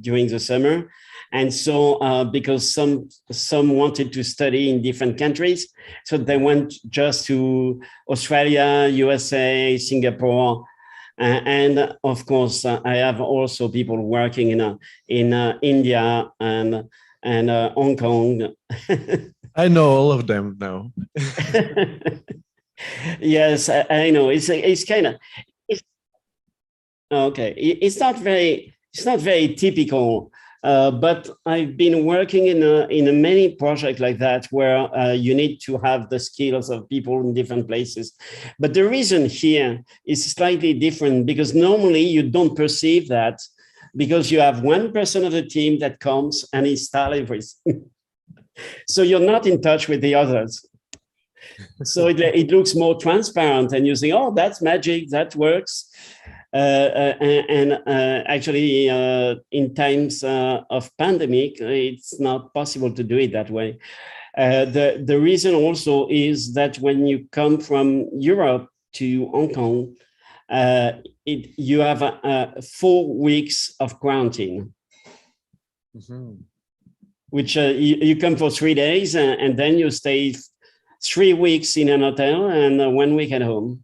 during the summer. And so because some wanted to study in different countries, so they went just to Australia, USA, Singapore, and of course I have also people working in India and Hong Kong. I know all of them now. Yes, I know. It's kind of okay. It's not very typical. But I've been working in a many projects like that where you need to have the skills of people in different places. But the reason here is slightly different because normally you don't perceive that because you have one person of the team that comes and install everything. So you're not in touch with the others. So it looks more transparent and you think, oh, that's magic, that works. Actually, in times of pandemic, it's not possible to do it that way. The reason also is that when you come from Europe to Hong Kong, you have 4 weeks of quarantine, which you come for 3 days and then you stay 3 weeks in an hotel and 1 week at home.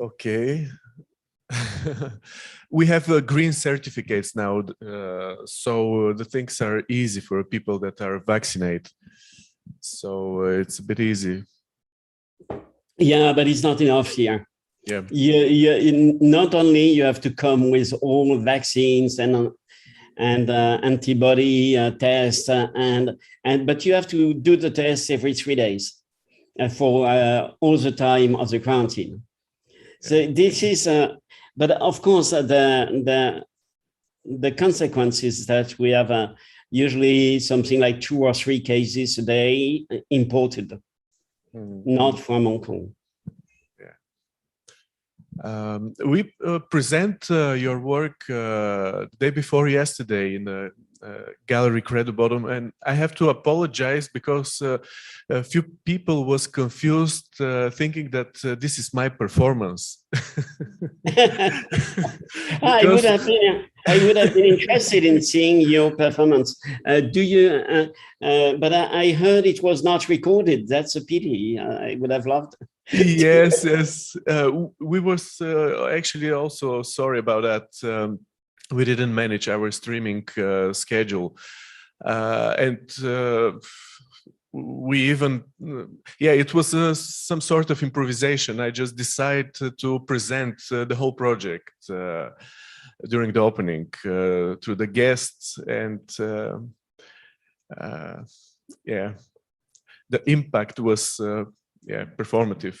Okay. We have green certificates now, so the things are easy for people that are vaccinated. So it's a bit easy. Yeah, but it's not enough here. Yeah. Not only you have to come with all vaccines and antibody tests but you have to do the tests every 3 days for all the time of the quarantine. So this is, but of course, the consequence is that we have usually something like 2 or 3 cases a day imported, not from Hong Kong. Yeah. We present your work the day before yesterday in the Gallery Credo Bottom, and I have to apologize because a few people was confused thinking that this is my performance. I would have been interested in seeing your performance. Do you? But I heard it was not recorded. That's a pity. I would have loved. Yes, yes. We was actually also sorry about that. We didn't manage our streaming schedule, and we even, it was some sort of improvisation. I just decided to present the whole project during the opening to the guests, and the impact was performative.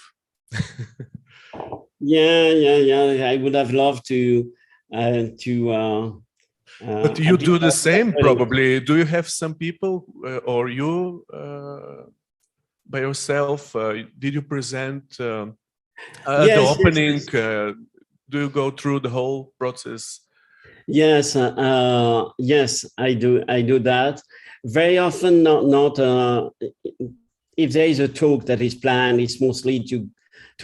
Yeah. I would have loved to. But you do the same, probably. Do you have some people, or you by yourself? Did you present the opening? Yes. Do you go through the whole process? Yes, yes, I do. I do that very often. Not if there is a talk that is planned, it's mostly to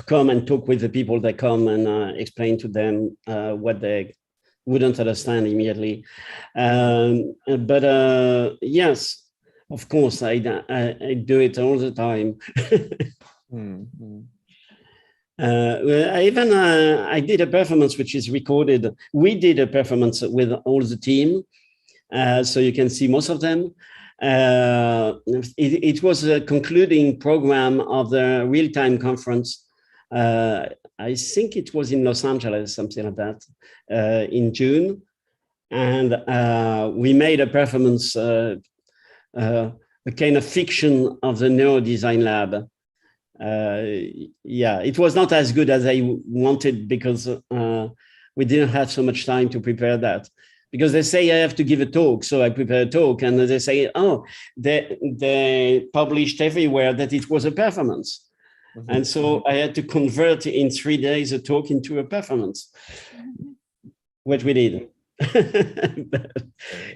come and talk with the people that come and explain to them what they wouldn't understand immediately. But yes, of course, I do it all the time. I did a performance which is recorded. We did a performance with all the team, so you can see most of them. It was a concluding program of the real-time conference. I think it was in Los Angeles, something like that, in June. And we made a performance, a kind of fiction of the Neurodesign Lab. It was not as good as I wanted because we didn't have so much time to prepare that. Because they say I have to give a talk, so I prepare a talk, and they say, oh, they published everywhere that it was a performance. And so I had to convert in 3 days a talk into a performance, what we did.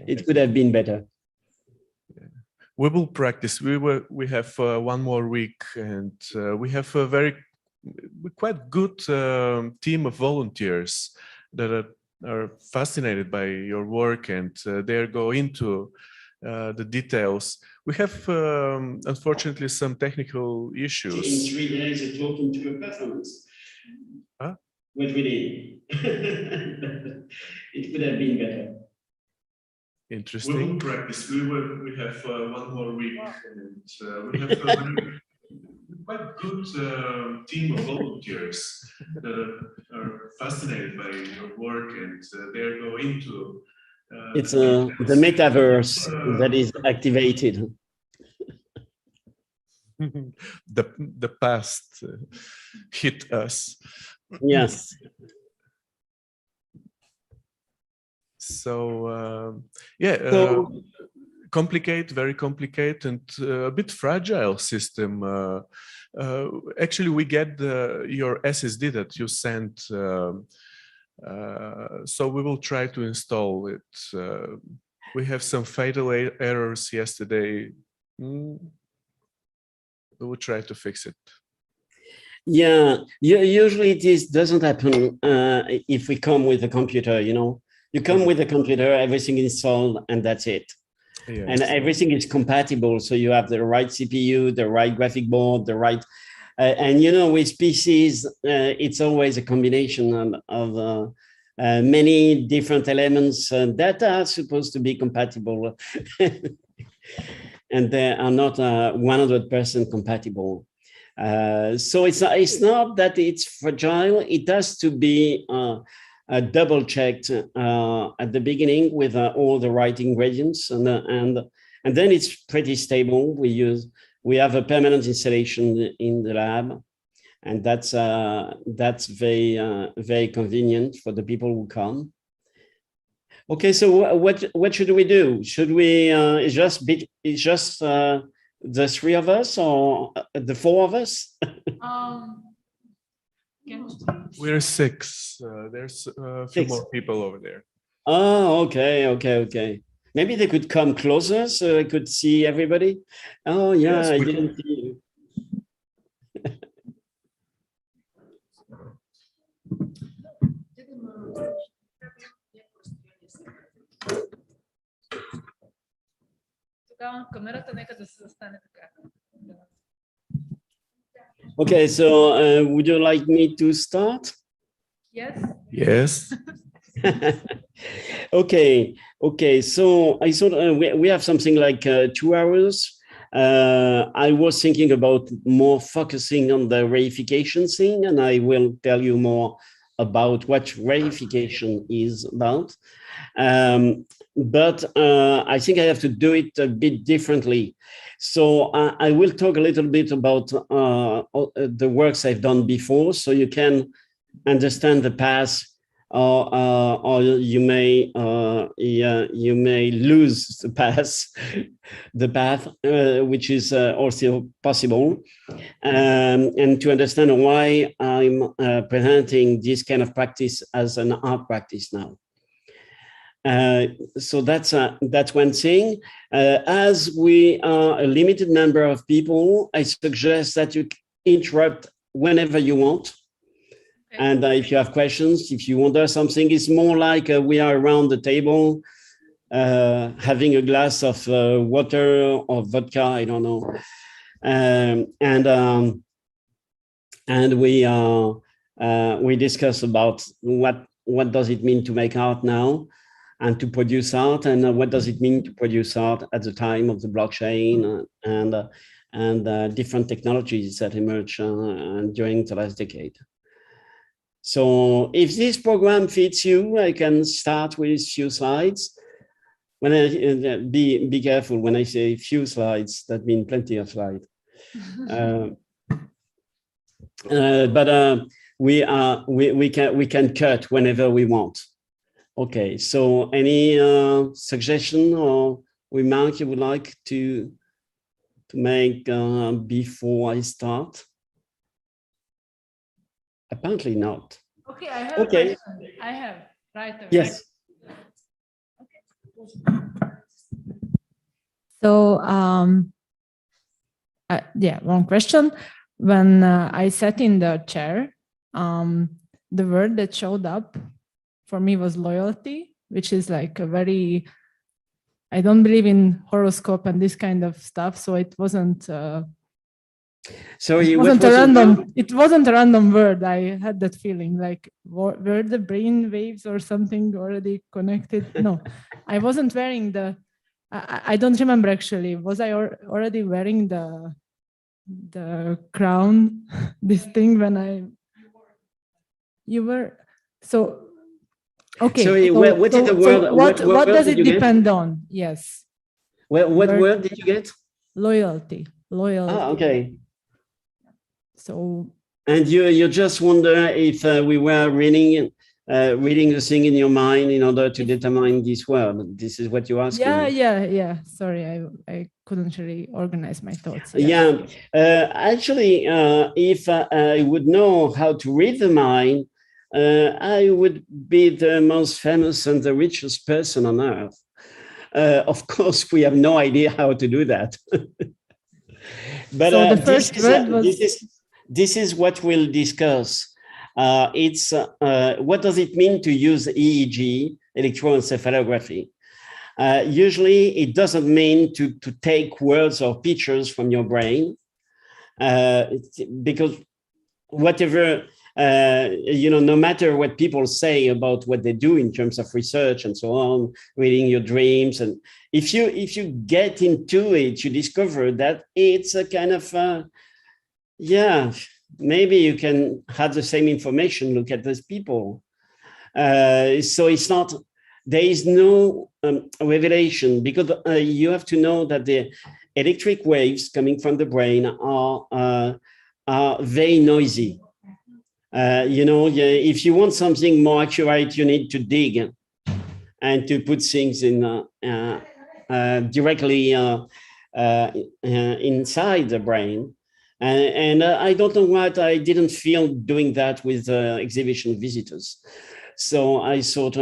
It could have been better. We will practice. We have 1 more week, and we have a quite good team of volunteers that are are fascinated by your work, and they go into the details. We have, unfortunately, some technical issues. In 3 days, of talking to a performance. Huh? What we did. It could have been better. Interesting. We will practice. We have 1 more week, and we have quite good team of volunteers that are fascinated by your work, and they go into. It's the metaverse that is activated. The past hit us. Yes. So very complicated, and a bit fragile system. Actually, we get your SSD that you sent, so we will try to install it. We have some fatal errors yesterday. We will try to fix it. Yeah, usually this doesn't happen if we come with a computer, you know. You come with a computer, everything is installed, and that's it. Yes. And everything is compatible. So you have the right CPU, the right graphic board, the right, and you know, with PCs, it's always a combination of many different elements that are supposed to be compatible. And they are not 100% compatible. So it's not that it's fragile. It has to be double checked at the beginning with all the right ingredients, and then it's pretty stable. We have a permanent installation in the lab, and that's very convenient for the people who come. Okay, so what should we do? Should we just the 3 of us, or the 4 of us? We're 6. There's a few 6 more people over there. Oh, okay. Maybe they could come closer so I could see everybody. Oh, yeah, yes, I didn't see you. Okay, so would you like me to start? Yes. Yes. Okay. So I thought we have something like 2 hours. I was thinking about more focusing on the reification thing, and I will tell you more about what reification is about. But I think I have to do it a bit differently. So I will talk a little bit about the works I've done before, so you can understand the path, or you may lose the path, which is also possible, and to understand why I'm presenting this kind of practice as an art practice now. So that's one thing. As we are a limited number of people, I suggest that you interrupt whenever you want. Okay. And if you have questions, if you wonder something, it's more like we are around the table having a glass of water or vodka, I don't know. And we discuss about what does it mean to make art now, and to produce art, and what does it mean to produce art at the time of the blockchain and different technologies that emerged during the last decade. So if this program fits you, I can start with a few slides. When I be careful when I say few slides, that means plenty of slides. But we can cut whenever we want. Okay, so any suggestion or remark you would like to make before I start? Apparently not. Okay, I have a question. I have, right away. Yes. Okay. So, yeah, one question. When I sat in the chair, the word that showed up for me was loyalty, which is like a very, I don't believe in horoscope and this kind of stuff. So it wasn't, it wasn't a random word. I had that feeling like, were the brain waves or something already connected? No, I wasn't wearing I don't remember actually. Was I already wearing the crown, this thing when you were, so, okay. So what did the word, what does it depend on? Yes. What word did you get? Loyalty. Ah, okay. So. And you just wonder if we were reading the thing in your mind in order to determine this word. This is what you're asking. Yeah. Sorry, I couldn't really organize my thoughts. Yes. Yeah. Actually, if I would know how to read the mind, I would be the most famous and the richest person on earth. Of course, we have no idea how to do that. But so the first word was... This is what we'll discuss. It's what does it mean to use EEG, electroencephalography? Usually, it doesn't mean to take words or pictures from your brain, because whatever, no matter what people say about what they do in terms of research and so on, reading your dreams, and if you get into it, you discover that it's a kind of maybe you can have the same information, look at those people. So it's not, there is no revelation, because you have to know that the electric waves coming from the brain are very noisy. If you want something more accurate, you need to dig and to put things in directly inside the brain. And I don't know what, I didn't feel doing that with exhibition visitors. So I thought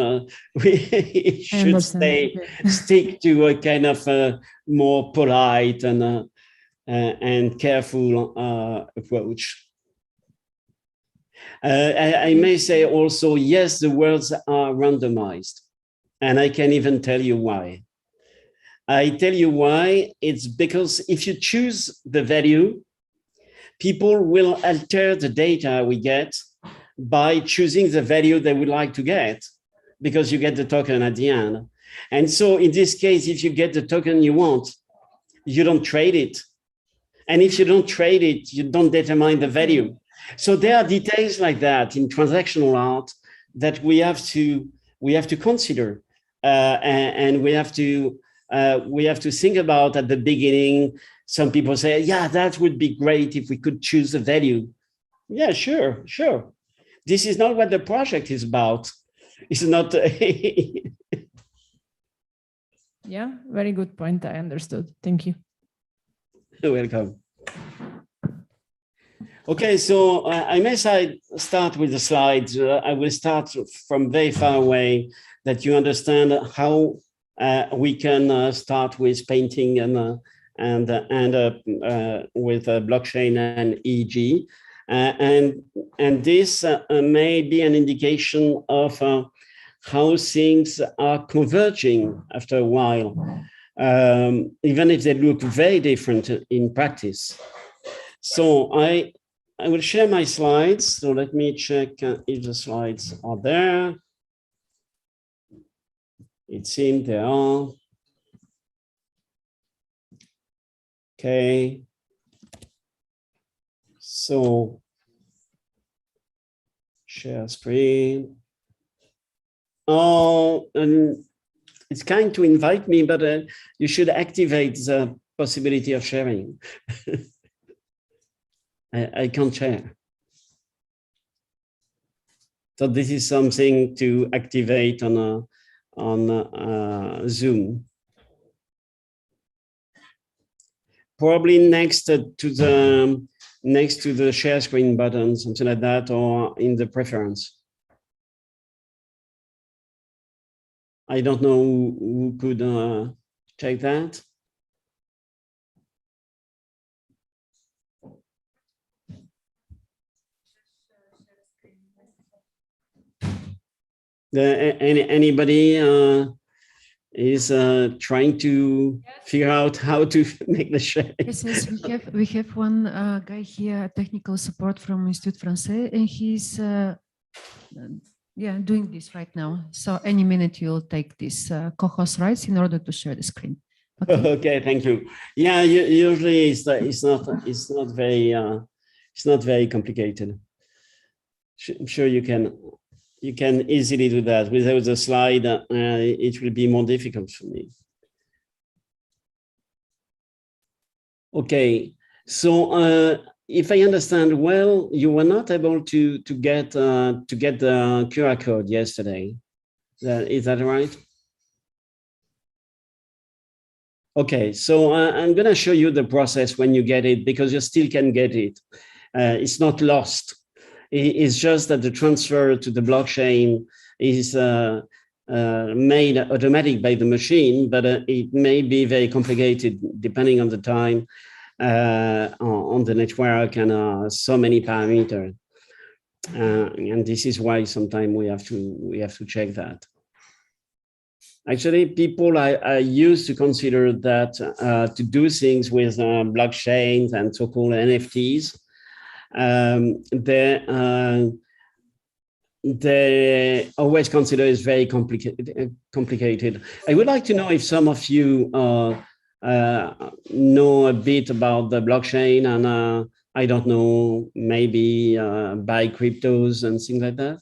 we should stick to a kind of more polite and careful approach. I may say also, yes, the words are randomized, and I can even tell you why. I tell you why. It's because if you choose the value, people will alter the data we get by choosing the value they would like to get, because you get the token at the end. And so in this case, if you get the token you want, you don't trade it. And if you don't trade it, you don't determine the value. So there are details like that in transactional art that we have to consider, and we have to think about at the beginning. Some people say, yeah, that would be great if we could choose the value. Yeah, sure. This is not what the project is about. It's not. Yeah, very good point. I understood. Thank you. You're welcome. Okay, so I may start with the slides. I will start from very far away, that you understand how we can start with painting and with blockchain and EEG. And this may be an indication of how things are converging after a while, even if they look very different in practice. So I will share my slides. So let me check if the slides are there. It seems they are. Okay. So share screen. Oh, and it's kind to invite me, but you should activate the possibility of sharing. I can't share. So this is something to activate on Zoom. Probably next to the share screen button, something like that, or in the preference. I don't know who could check that. Anybody is trying to figure out how to make the share? Yes, we have one guy here, technical support from Institut Français, and he's doing this right now. So any minute you'll take this co-host rights in order to share the screen. Okay, Okay, thank you. Yeah, usually it's not very complicated. I'm sure you can easily do that. Without the slide, it will be more difficult for me. Okay, so if I understand well, you were not able to get the QR code yesterday. Is that right? Okay, so I'm going to show you the process when you get it, because you still can get it. It's not lost. It's just that the transfer to the blockchain is made automatic by the machine, but it may be very complicated depending on the time on the network and so many parameters. And this is why sometimes we have to check that. Actually, people are used to consider that to do things with blockchains and so-called NFTs, they always consider it's very complicated. I would like to know if some of you know a bit about the blockchain and I don't know, maybe buy cryptos and things like that.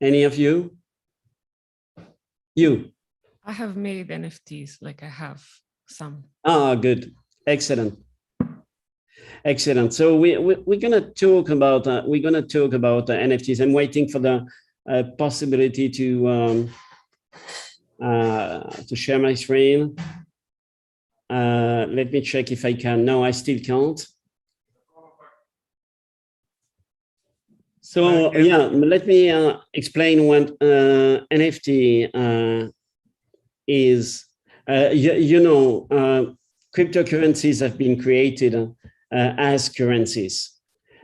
Any of you? You? I have made NFTs, like I have some. Ah, good, excellent. Excellent. So we're gonna talk about NFTs. I'm waiting for the possibility to share my screen. Let me check if I can. No, I still can't. So yeah, let me explain what NFT is. Cryptocurrencies have been created as currencies.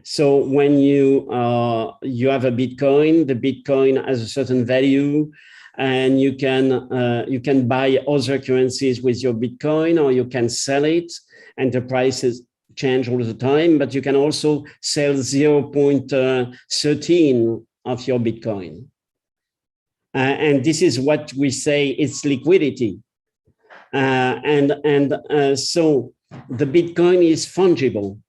So when you have a Bitcoin, the Bitcoin has a certain value, and you can buy other currencies with your Bitcoin, or you can sell it, and the prices change all the time. But you can also sell 0.13 of your Bitcoin, and this is what we say it's liquidity, so the Bitcoin is fungible.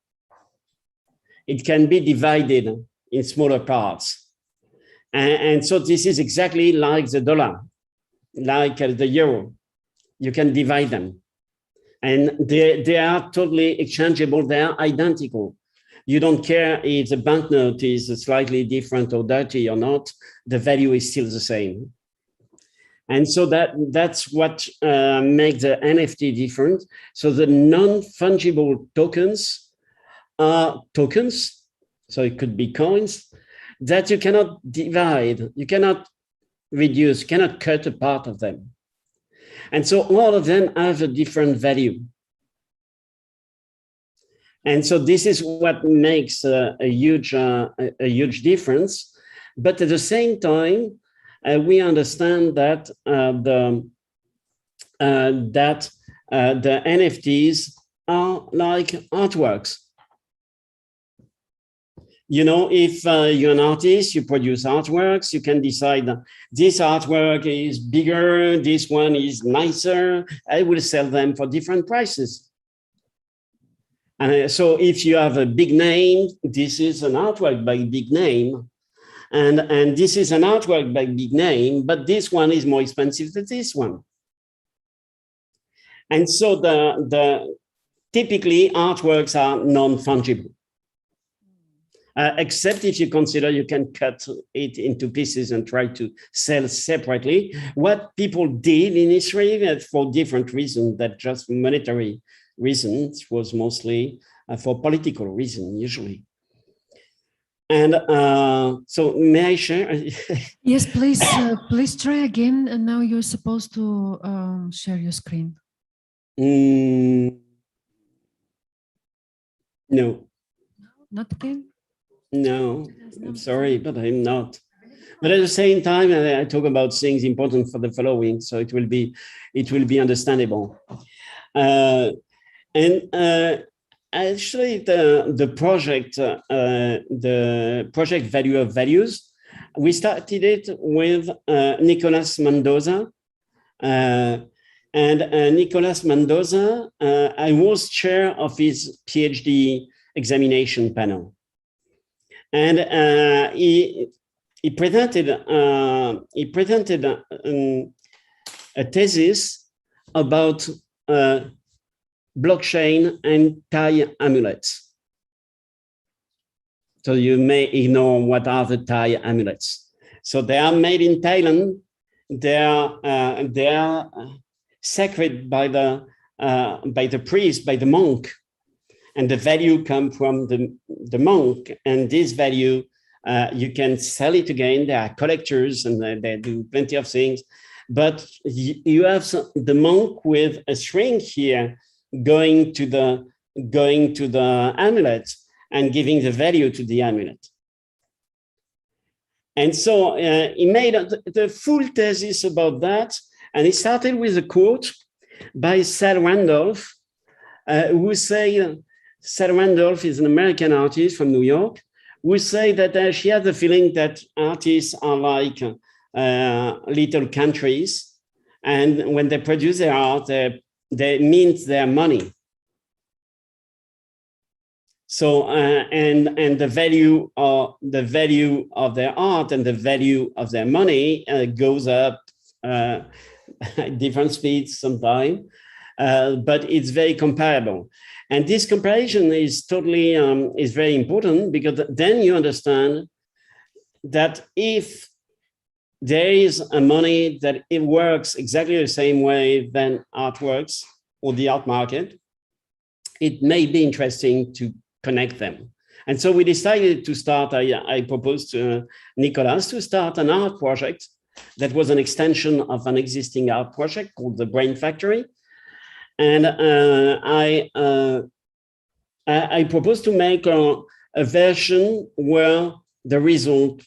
It can be divided in smaller parts. And so this is exactly like the dollar, like the euro. You can divide them. And they are totally exchangeable. They are identical. You don't care if the banknote is slightly different or dirty or not. The value is still the same. And so that's what makes the NFT different. So the non-fungible tokens are tokens, so it could be coins, that you cannot divide, you cannot reduce, you cannot cut a part of them. And so all of them have a different value. And so this is what makes a huge difference. But at the same time, we understand that the NFTs are like artworks. You know, if you're an artist, you produce artworks, you can decide this artwork is bigger, this one is nicer. I will sell them for different prices. And so if you have a big name, this is an artwork by big name. And this is an artwork by big name, but this one is more expensive than this one. And so typically artworks are non-fungible, except if you consider you can cut it into pieces and try to sell separately. What people did in Israel for different reasons than just monetary reasons was mostly for political reasons, usually. And so may I share? Yes, please, please try again. And now you're supposed to share your screen. No. Not again? No, I'm sorry, but I'm not. But at the same time, I talk about things important for the following, so it will be understandable. Actually, the project Value of Values, we started it with Nicolas Mendoza. Nicolas Mendoza, I was chair of his PhD examination panel. And he presented a thesis about blockchain and Thai amulets. So you may ignore what are the Thai amulets. So they are made in Thailand. They are sacred by the priest, by the monk, and the value comes from the monk. And this value, you can sell it again. There are collectors, and they do plenty of things. But you have the monk with a string here going to the amulet and giving the value to the amulet. And so he made the full thesis about that. And he started with a quote by Sal Randolph, who say, Sal Randolph is an American artist from New York, who say that she has the feeling that artists are like little countries. And when they produce their art, they mint their money. So and the value of their art and the value of their money goes up at different speeds sometimes, but it's very comparable. And this comparison is totally is very important, because then you understand that if there is a money that it works exactly the same way than art works or the art market, it may be interesting to connect them. And so we decided to start, I proposed to Nicolas to start an art project that was an extension of an existing art project called the Brain Factory. And I proposed to make a version where the result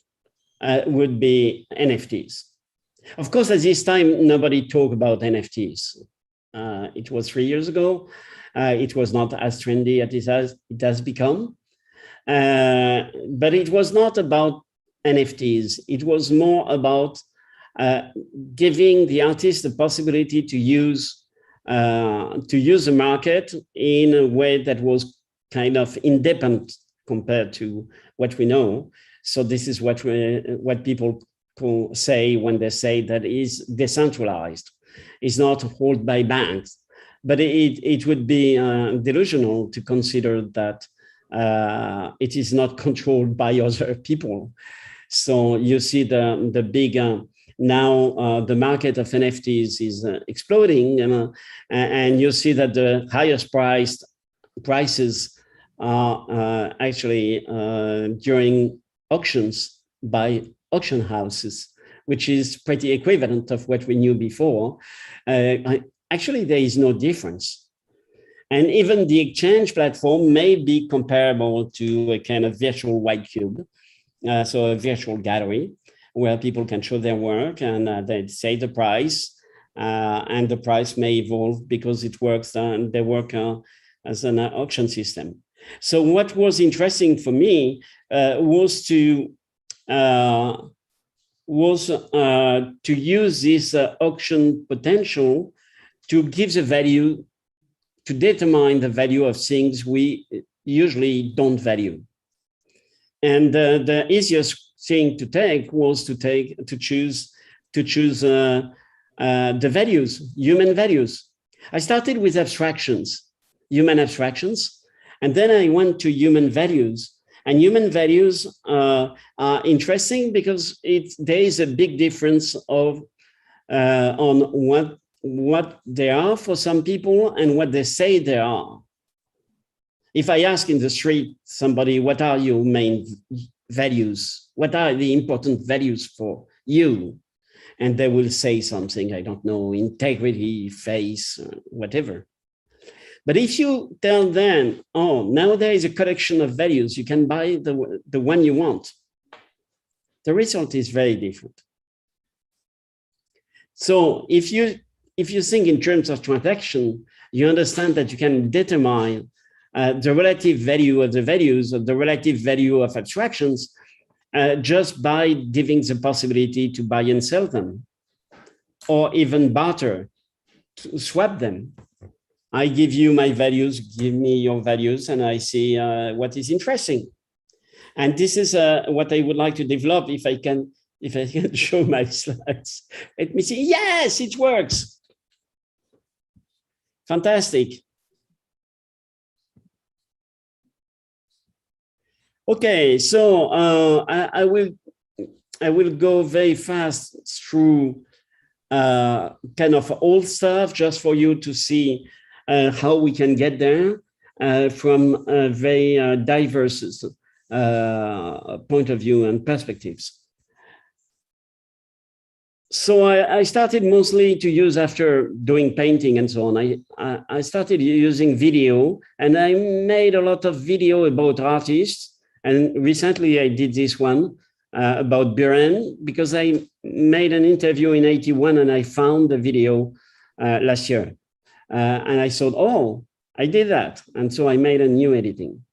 would be NFTs. Of course, at this time, nobody talked about NFTs. It was 3 years ago. It was not as trendy as it has become. But it was not about NFTs. It was more about giving the artist the possibility to use the market in a way that was kind of independent compared to what we know. So this is what people say when they say that is decentralized. It's not held by banks, but it would be delusional to consider that it is not controlled by other people. So you see the big now the market of NFTs is exploding, and you see that the highest prices are actually during auctions by auction houses, which is pretty equivalent of what we knew before. Actually, there is no difference. And even the exchange platform may be comparable to a kind of virtual white cube, so a virtual gallery where people can show their work and they say the price, and the price may evolve because it works and they work as an auction system. So what was interesting for me was to use this auction potential to give the value, to determine the value of things we usually don't value. And the easiest thing to take was to choose the values, human values. I started with abstractions, human abstractions, and then I went to human values. And human values are interesting because there is a big difference on what they are for some people and what they say they are. If I ask in the street somebody, what are your main values? What are the important values for you? And they will say something, I don't know, integrity, faith, whatever. But if you tell them, oh, now there is a collection of values, you can buy the one you want. the result is very different. So if you think in terms of transaction, you understand that you can determine the relative value of the values, or the relative value of abstractions, just by giving the possibility to buy and sell them, or even barter, to swap them. I give you my values, give me your values, and I see what is interesting. And this is what I would like to develop if I can show my slides. Let me see. Yes, it works. Fantastic. Okay, so I will go very fast through kind of old stuff, just for you to see how we can get there from very diverse point of view and perspectives. So I started mostly to use, after doing painting and so on, I started using video, and I made a lot of video about artists. And recently I did this one about Buren, because I made an interview in '81 and I found the video last year. And I thought, oh, I did that. And so I made a new editing.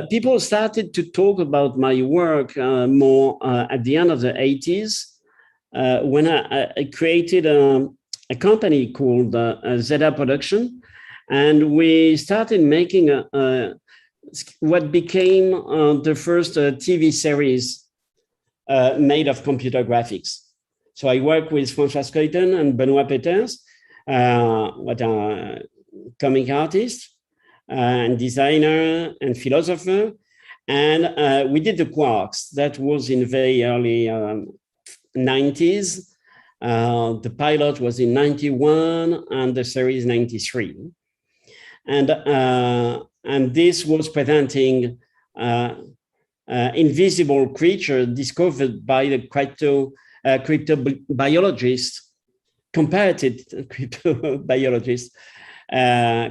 People started to talk about my work more at the end of the '80s, when I created a company called Zeta Production. And we started making what became the first TV series made of computer graphics. So I work with François Skeuten and Benoit Peters, what are comic artists and designer and philosopher. And we did the Quarks. That was in very early 90s. The pilot was in '91 and the series '93. And this was presenting invisible creature discovered by the cryptobiologist, comparative cryptobiologist,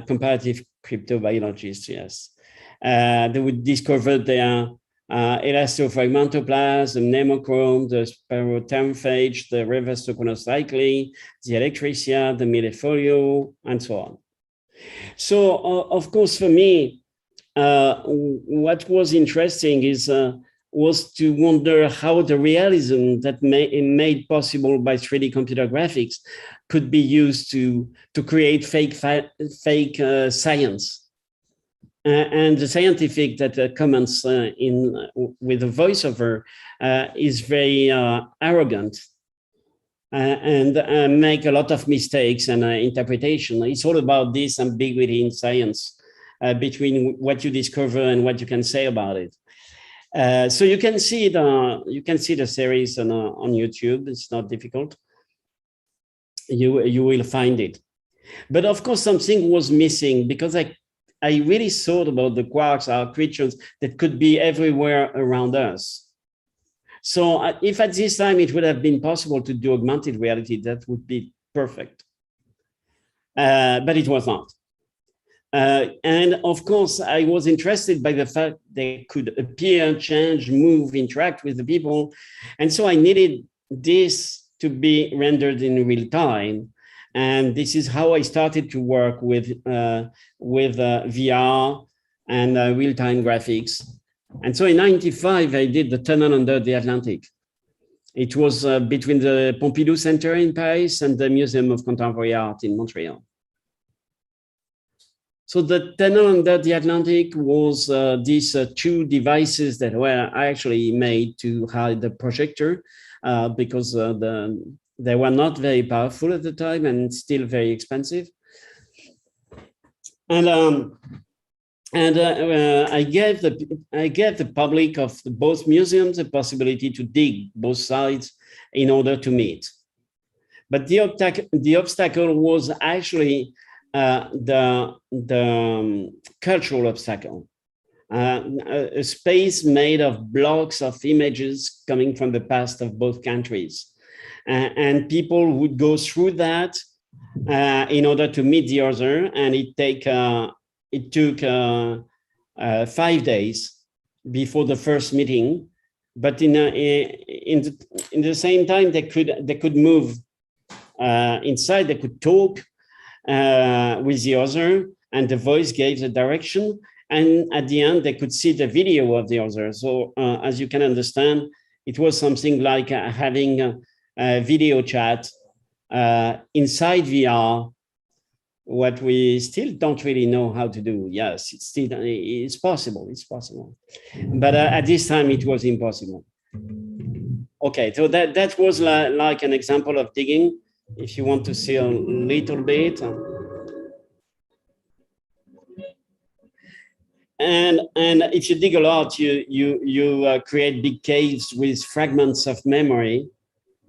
comparative cryptobiologist, yes. They would discover their elastofragmentoplasm, the pneumochrome, the spirotermphage, the reverse toconocycline, the electricia, the millifolio, and so on. So, of course, for me, what was interesting was to wonder how the realism that made possible by 3D computer graphics could be used to create fake science. And the scientific that comments with the voiceover is very arrogant. And make a lot of mistakes and interpretation. It's all about this ambiguity in science between what you discover and what you can say about it. So you can see the series on YouTube. It's not difficult. You will find it. But of course, something was missing, because I really thought about the quarks are creatures that could be everywhere around us. So if at this time it would have been possible to do augmented reality, that would be perfect. But it was not. And of course, I was interested by the fact they could appear, change, move, interact with the people. And so I needed this to be rendered in real time. And this is how I started to work with VR and real-time graphics. And so in '95, I did the Tunnel Under the Atlantic. It was between the Pompidou Center in Paris and the Museum of Contemporary Art in Montreal. So the Tunnel Under the Atlantic was these two devices that were actually made to hide the projector because they were not very powerful at the time and still very expensive. And I gave the public of both museums the possibility to dig both sides in order to meet. But the obstacle was actually the cultural obstacle. A space made of blocks of images coming from the past of both countries. And people would go through that in order to meet the other, and it took 5 days before the first meeting but in the same time, they could move inside. They could talk with the other, and the voice gave the direction. And at the end, they could see the video of the other. So as you can understand, it was something like having a video chat inside VR, what we still don't really know how to do. Yes, it's possible. It's possible. But at this time, it was impossible. Okay, so that was like an example of digging. If you want to see a little bit. And if you dig a lot, you create big caves with fragments of memory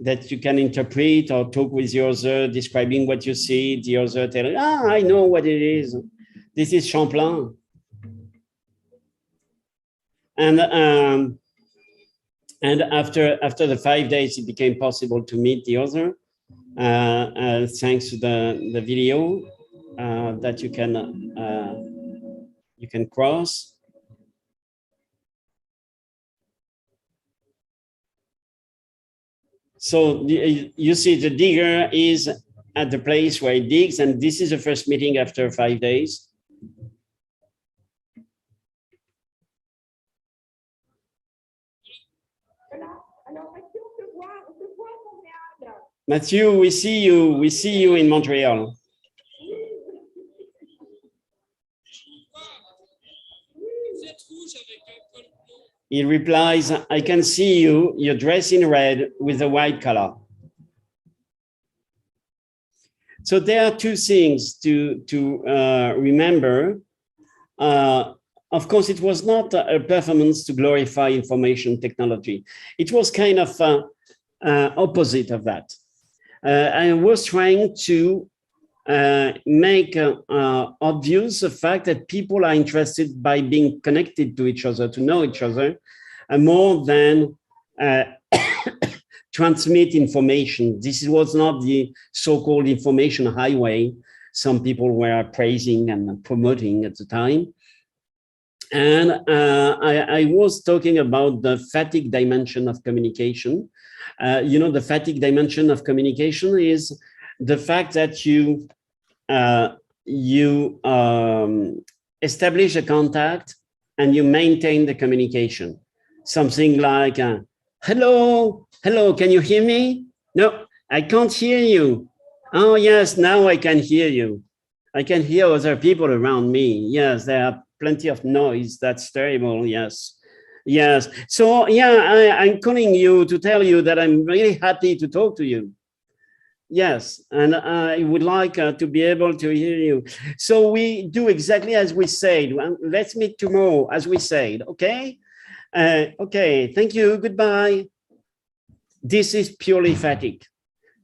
that you can interpret or talk with the other, describing what you see, the other telling, I know what it is. This is Champlain. And after the 5 days, it became possible to meet the other, thanks to the video that you can cross. So you see the digger is at the place where he digs, and this is the first meeting after 5 days. Matthew, we see you in Montreal. He replies, I can see you, you're dressed in red with a white color. So there are two things to remember. Of course, it was not a performance to glorify information technology. It was kind of opposite of that. I was trying to make obvious the fact that people are interested by being connected to each other, to know each other, more than transmit information. This was not the so-called information highway some people were praising and promoting at the time. And I was talking about the fatigue dimension of communication. The fatigue dimension of communication is the fact that you establish a contact and you maintain the communication. Something like, hello, can you hear me? No, I can't hear you. Oh yes, now I can hear you. I can hear other people around me. Yes, there are plenty of noise. That's terrible, yes. Yes, so yeah, I'm calling you to tell you that I'm really happy to talk to you. Yes, and I would like to be able to hear you. So we do exactly as we said. Let's meet tomorrow, as we said, okay? Okay, thank you, goodbye. This is purely fatigue.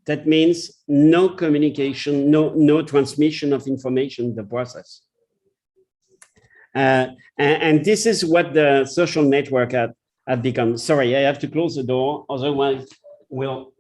That means no communication, no transmission of information in the process. And this is what the social network have become. Sorry, I have to close the door, otherwise we'll...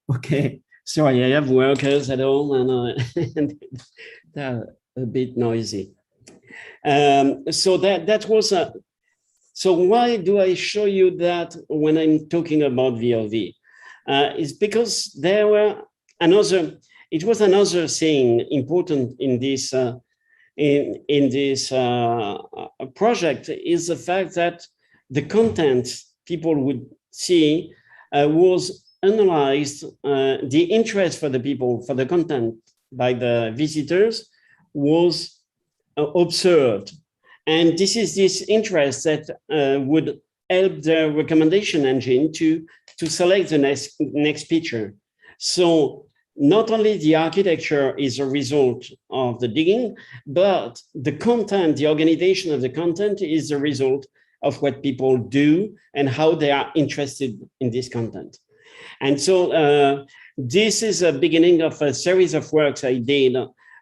Okay, sorry, I have workers at home and they're a bit noisy. So that was so why do I show you that when I'm talking about VOV? It's because there were it was another thing important in this project is the fact that the content people would see was analyzed, the interest for the people, for the content by the visitors was observed. And this is this interest that would help the recommendation engine to select the next picture. So not only the architecture is a result of the digging, but the content, the organization of the content is a result of what people do and how they are interested in this content. And so this is a beginning of a series of works I did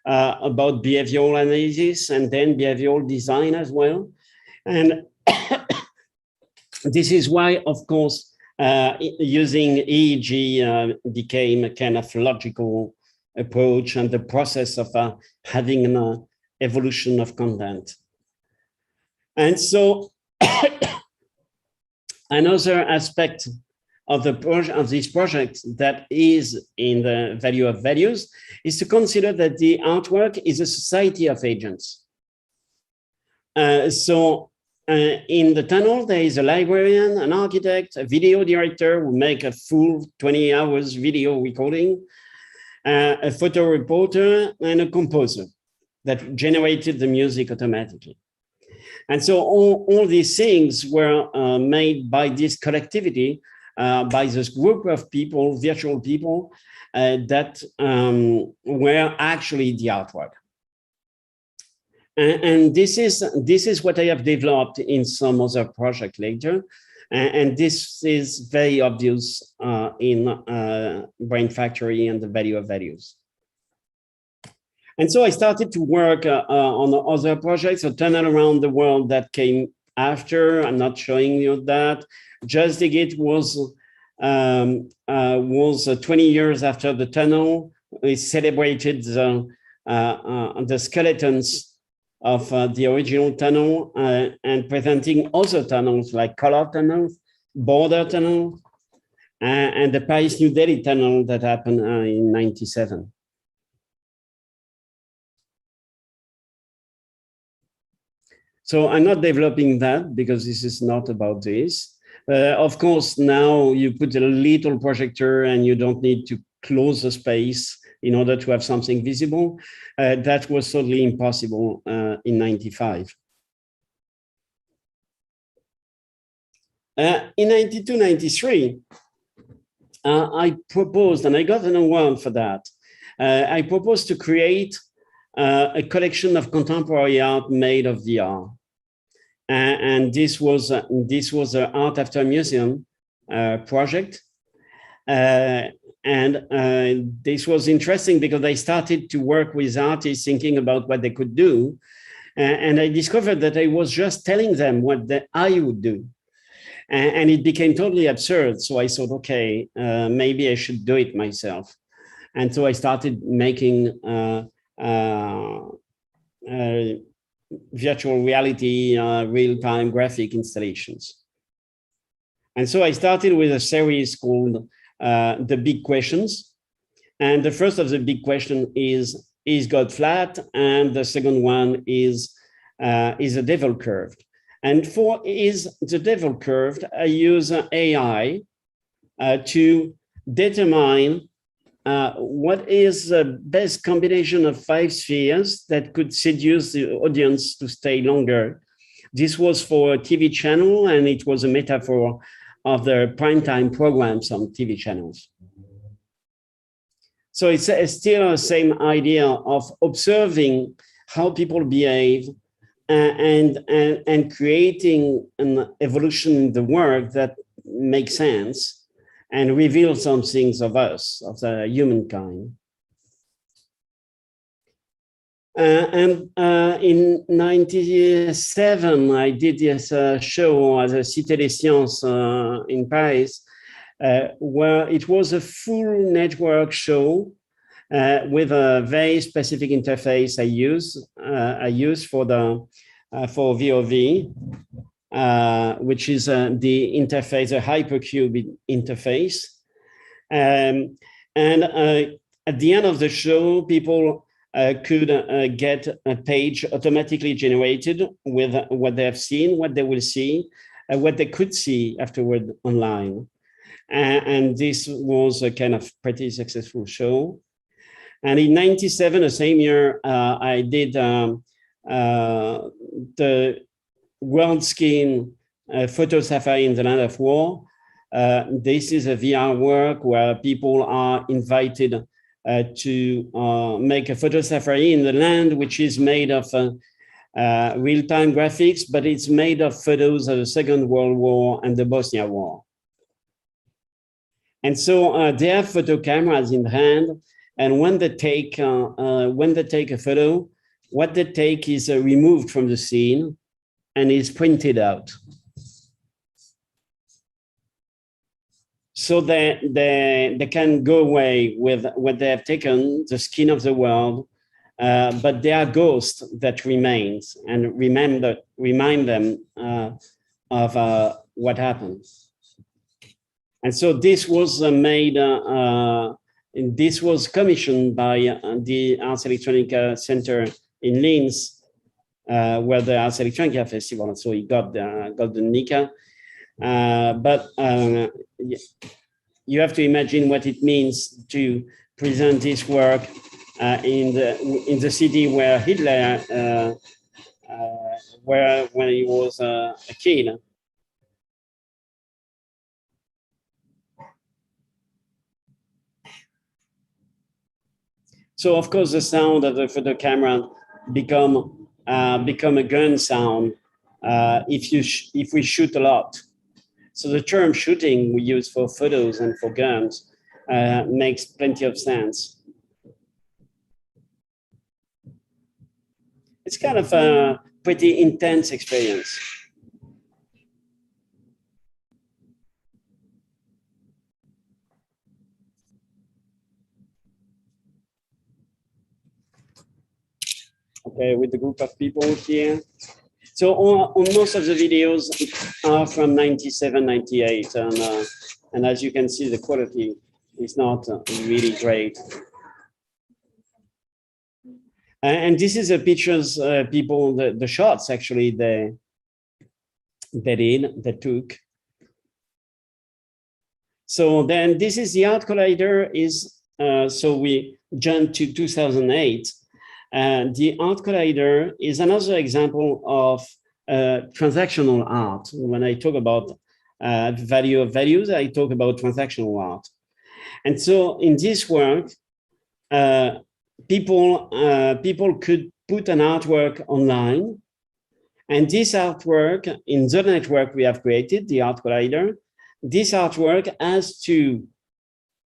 about behavioral analysis and then behavioral design as well, And this is why, of course, using EEG became a kind of logical approach and the process of having an evolution of content. And so another aspect of this project that is in the value of values is to consider that the artwork is a society of agents. In the tunnel, there is a librarian, an architect, a video director who make a full 20 hours video recording, a photo reporter, and a composer that generated the music automatically. And so all these things were made by this collectivity, by this group of people, virtual people, that were actually the artwork. And this is what I have developed in some other project later. And this is very obvious in Brain Factory and the value of values. And so I started to work on other projects, a tunnel around the world that came after. I'm not showing you that. Just Dig It was 20 years after the tunnel. We celebrated the skeletons of the original tunnel and presenting other tunnels like Color Tunnel, Border Tunnel, and the Paris-New Delhi Tunnel that happened in '97. So I'm not developing that because this is not about this. Of course, now you put a little projector and you don't need to close the space in order to have something visible. That was totally impossible in '95. In '92, '93, I proposed, and I got an award for that. I proposed to create a collection of contemporary art made of VR. And this was an Art After Museum project. This was interesting because I started to work with artists thinking about what they could do. And I discovered that I was just telling them what I would do. And it became totally absurd. So I thought, okay, maybe I should do it myself. And so I started making virtual reality, real-time graphic installations. And so I started with a series called The Big Questions. And the first of the big question is God flat? And the second one is the devil curved? And for is the devil curved, I use AI to determine what is the best combination of 5 spheres that could seduce the audience to stay longer. This was for a TV channel, and it was a metaphor of the primetime programs on TV channels. So it's still the same idea of observing how people behave and creating an evolution in the work that makes sense and reveal some things of us, of the humankind. In '97, I did this show at the Cité des Sciences in Paris, where it was a full network show with a very specific interface I use for VOV. Which is the interface, a hypercube interface. And at the end of the show, people could get a page automatically generated with what they have seen, what they will see, what they could see afterward online. And this was a kind of pretty successful show. And in '97, the same year, I did the World Skin Photo Safari in the Land of War. This is a VR work where people are invited to make a photo safari in the land, which is made of real-time graphics, but it's made of photos of the Second World War and the Bosnia War. And so they have photo cameras in hand, and when they take a photo, what they take is removed from the scene. and is printed out. So they can go away with what they have taken, the skin of the world, but they are ghosts that remains and remind them of what happened. And so this was made, this was commissioned by the Ars Electronica Center in Linz, where the Ars Electronica Festival, so he got the Nika. But you have to imagine what it means to present this work in the city where Hitler, when he was a kid. So of course the sound of the photo camera become a gun sound if we shoot a lot. So the term shooting we use for photos and for guns makes plenty of sense. It's kind of a pretty intense experience. Okay, with the group of people here. So on most of the videos are from 97, 98, and as you can see, the quality is not really great. And this is the pictures people, the shots actually they took. So then this is the Art Collider is, so we jump to 2008. And the Art Collider is another example of transactional art. When I talk about value of values, I talk about transactional art. And so in this work, people could put an artwork online. And this artwork in the network we have created, the Art Collider, this artwork has to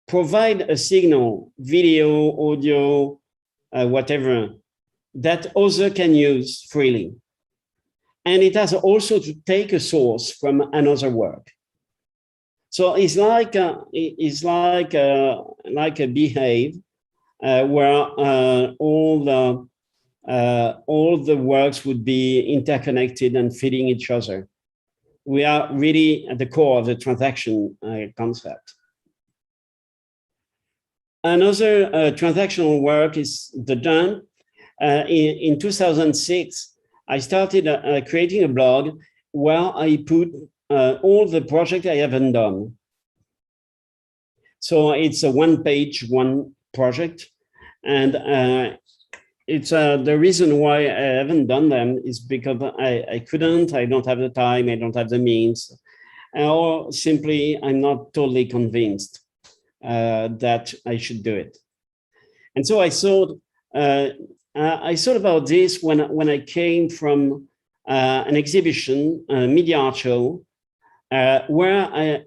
provide a signal, video, audio, whatever, that other can use freely. And it has also to take a source from another work. So it's like a Behave, where all the works would be interconnected and feeding each other. We are really at the core of the transaction concept. Another transactional work is the dump. In 2006, I started creating a blog where I put all the projects I haven't done. So it's a one project. And it's the reason why I haven't done them is because I couldn't, I don't have the time, I don't have the means, or simply I'm not totally convinced that I should do it. And so I thought about this when I came from an exhibition, a media art show, where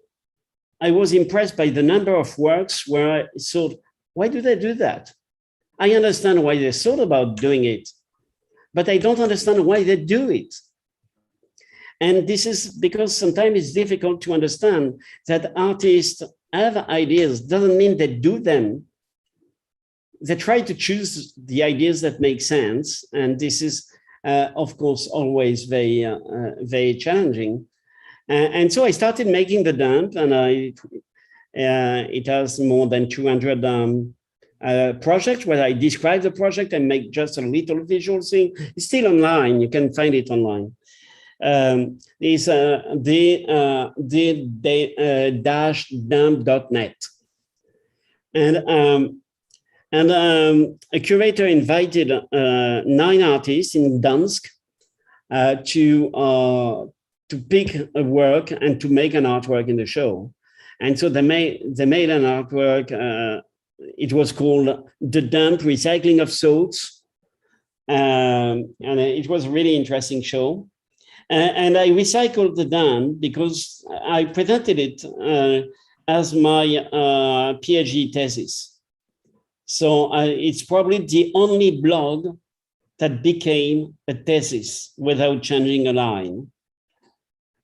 I was impressed by the number of works where I thought, why do they do that? I understand why they thought about doing it, but I don't understand why they do it. And this is because sometimes it's difficult to understand that artists have ideas, doesn't mean they do them. They try to choose the ideas that make sense. And this is, of course, always very, very challenging. And so I started making the dump, and it has more than 200 project where I describe the project and make just a little visual thing. It's still online. You can find it online. Is the-dump.net. And a curator invited 9 artists in Dansk to pick a work and to make an artwork in the show. And so they made an artwork. It was called The Dump, Recycling of Thoughts. And it was a really interesting show. And I recycled the dump because I presented it as my PhD thesis. So it's probably the only blog that became a thesis without changing a line.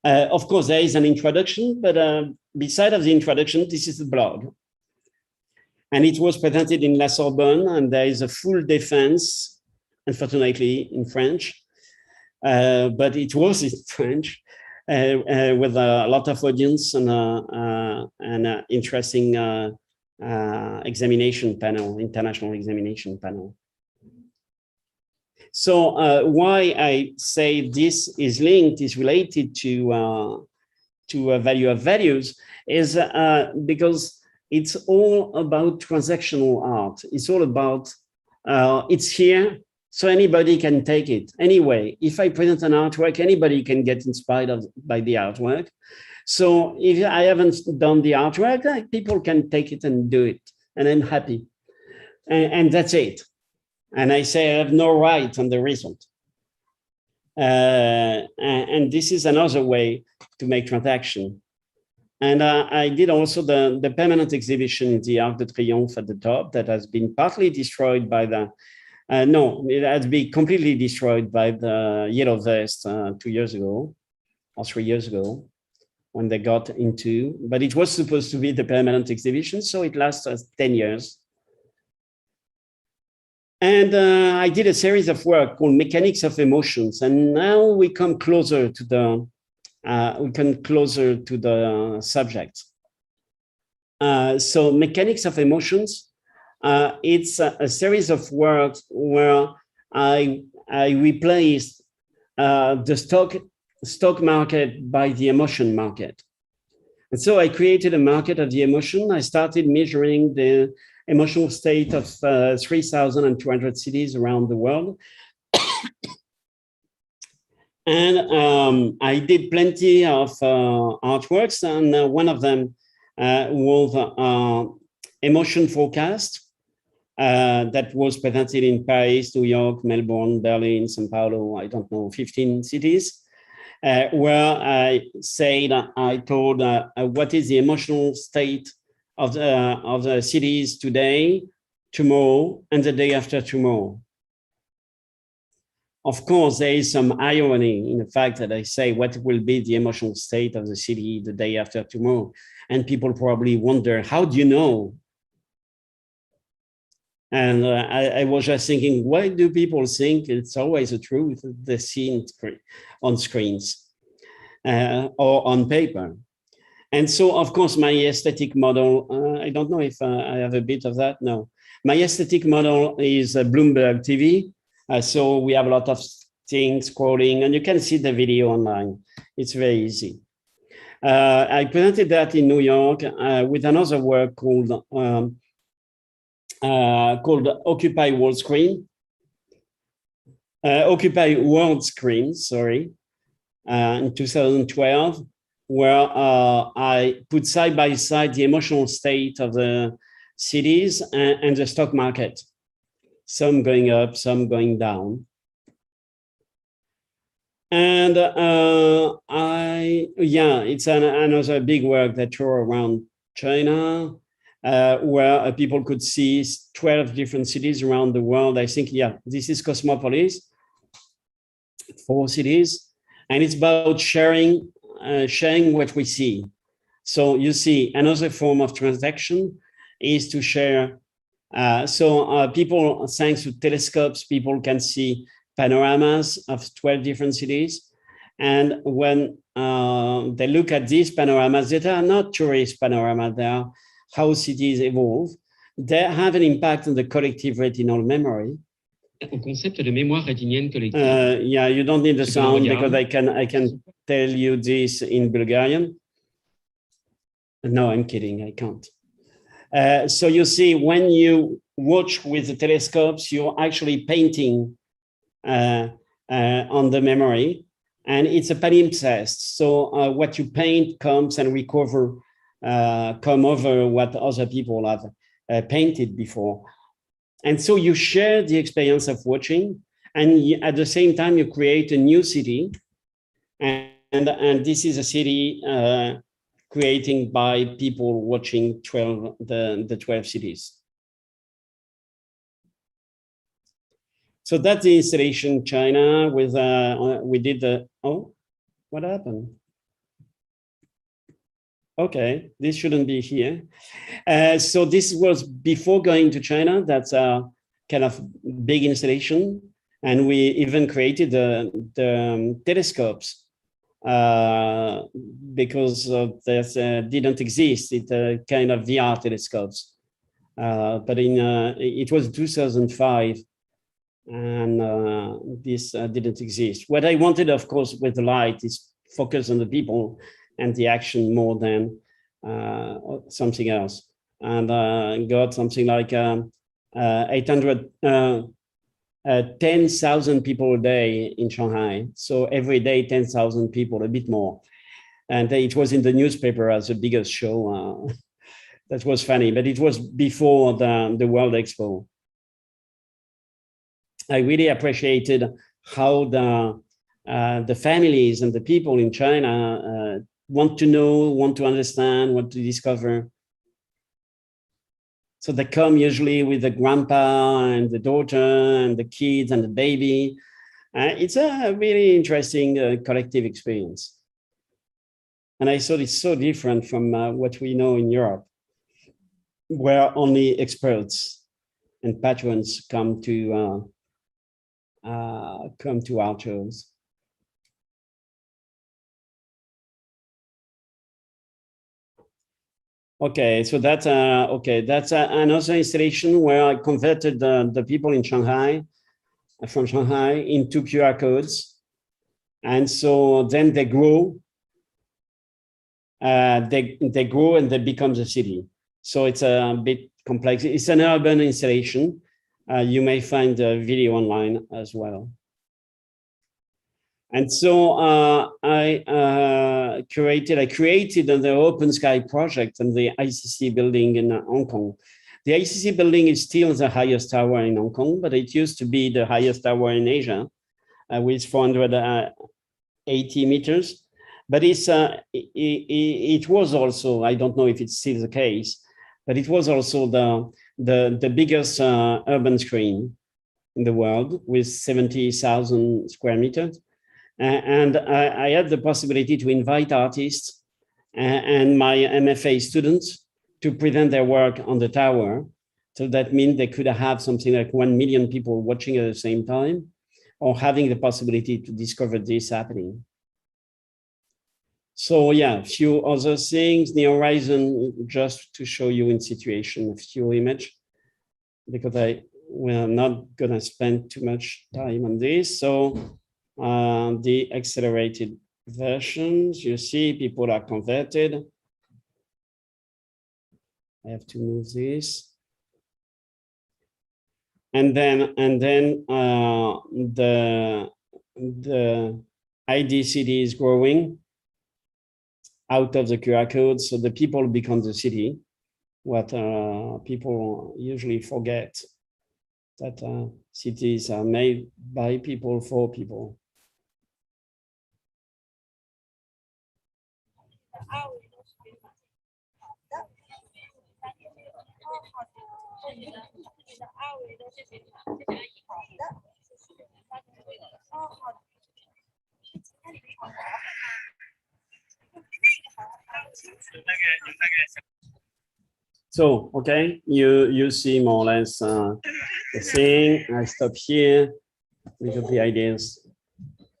Of course, there is an introduction, but beside of the introduction, this is the blog. And it was presented in La Sorbonne, and there is a full defense, unfortunately, in French, but it was in French, with a lot of audience and an interesting examination panel, international examination panel. So why I say this is linked, is related to a value of values, is because it's all about transactional art. It's all about, it's here, so anybody can take it. Anyway, if I present an artwork, anybody can get inspired by the artwork. So if I haven't done the artwork, people can take it and do it, and I'm happy. And that's it. And I say I have no right on the result. And this is another way to make transaction. And I did also the permanent exhibition in the Arc de Triomphe at the top that has been partly destroyed by the, no, it has been completely destroyed by the Yellow Vest 2 years ago or 3 years ago when they got into, but it was supposed to be the permanent exhibition, so it lasts 10 years. And I did a series of work called Mechanics of Emotions, and now we come closer to the subject. So Mechanics of Emotions, it's a series of works where I replaced the stock market by the emotion market. And so I created a market of the emotion. I started measuring the emotional state of 3,200 cities around the world. And I did plenty of artworks, and one of them was Emotion Forecast that was presented in Paris, New York, Melbourne, Berlin, Sao Paulo, I don't know, 15 cities, where I said, I told what is the emotional state of the cities today, tomorrow, and the day after tomorrow. Of course, there is some irony in the fact that I say what will be the emotional state of the city the day after tomorrow. And people probably wonder, how do you know? And I was just thinking, why do people think it's always the truth they see on screens or on paper? And so, of course, my aesthetic model, I don't know if I have a bit of that, no. My aesthetic model is Bloomberg TV. So we have a lot of things scrolling, and you can see the video online. It's very easy. I presented that in New York with another work called Occupy World Screen. Occupy World Screen, sorry, in 2012, where I put side by side the emotional state of the cities and the stock market. Some going up, some going down. And it's another big work that tore around China, where people could see 12 different cities around the world. I think, this is Cosmopolis, 4 cities. And it's about sharing what we see. So you see, another form of transaction is to share. People, thanks to telescopes, people can see panoramas of 12 different cities. And when they look at these panoramas, that are not tourist panoramas, they are how cities evolve. They have an impact on the collective retinal memory. Au concept de mémoire rétinienne collective. You don't need the sound because I can tell you this in Bulgarian. No, I'm kidding, I can't. So you see, when you watch with the telescopes, you're actually painting on the memory, and it's a palimpsest. So what you paint comes and come over what other people have painted before. And so you share the experience of watching, and at the same time, you create a new city. And this is a city creating by people watching the 12 cities. So that's the installation in China with, we did the, oh, what happened? Okay, this shouldn't be here. So this was before going to China. That's a kind of big installation. And we even created the telescopes because that didn't exist. It kind of VR telescopes. But it was 2005. And this didn't exist. What I wanted, of course, with the light is focus on the people and the action more than something else. And got something like 10,000 people a day in Shanghai. So every day, 10,000 people, a bit more. And it was in the newspaper as the biggest show. That was funny, but it was before the World Expo. I really appreciated how the families and the people in China want to know, want to understand, want to discover. So they come usually with the grandpa and the daughter and the kids and the baby. It's a really interesting collective experience. And I thought it's so different from what we know in Europe, where only experts and patrons come to our shows. Okay, so that's another installation where I converted the people in Shanghai, from Shanghai, into QR codes, and so then they grow. They grow and they become the city. So it's a bit complex. It's an urban installation. You may find the video online as well. And so I created the Open Sky project and the ICC building in Hong Kong. The ICC building is still the highest tower in Hong Kong, but it used to be the highest tower in Asia with 480 meters. But it was also, I don't know if it's still the case, but it was also the biggest urban screen in the world with 70,000 square meters. And I had the possibility to invite artists and my MFA students to present their work on the tower. So that means they could have something like 1 million people watching at the same time, or having the possibility to discover this happening. So yeah, a few other things, the horizon, just to show you in situation, a few images, because we're not gonna spend too much time on this. So the accelerated versions, you see people are converted. I have to move this. And then the IDCD is growing out of the QR code. So the people become the city, what people usually forget, that cities are made by people for people. So, okay, you see more or less the thing. I stop here with the ideas.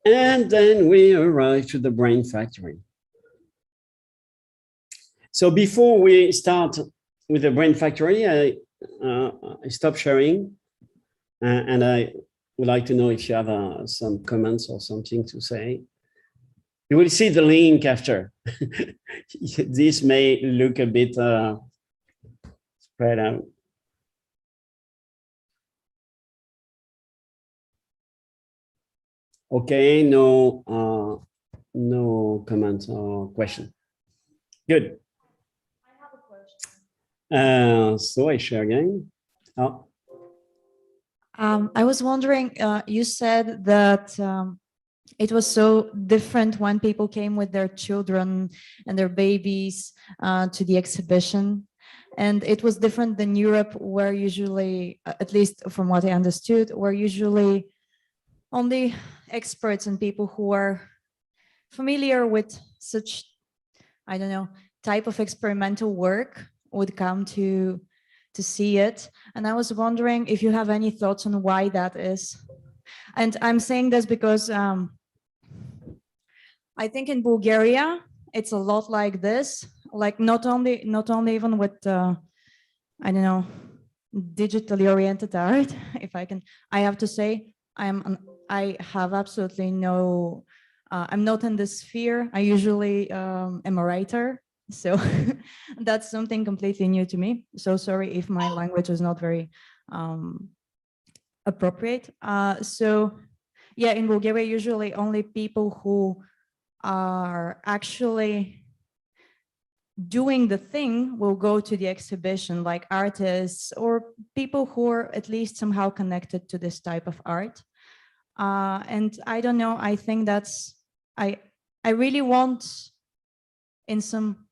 And then we arrive to the brain factory. So before we start with the brain factory, I stop sharing. And I would like to know if you have some comments or something to say. You will see the link after. This may look a bit spread out. Okay, no comments or question. Good. I have a question. So I share again. Oh. I was wondering, you said that it was so different when people came with their children and their babies to the exhibition. And it was different than Europe, where usually, at least from what I understood, were usually only experts and people who are familiar with such, I don't know, type of experimental work would come to see it. And I was wondering if you have any thoughts on why that is. And I'm saying this because I think in Bulgaria, it's a lot like this, like not only even with, I don't know, digitally oriented art, if I can, I have to say, I have absolutely no, I'm not in this sphere. I usually am a writer. So that's something completely new to me. So sorry if my language is not very appropriate. So yeah, in Bulgaria, usually only people who are actually doing the thing will go to the exhibition, like artists or people who are at least somehow connected to this type of art. And I don't know, I think that's, I really want, in some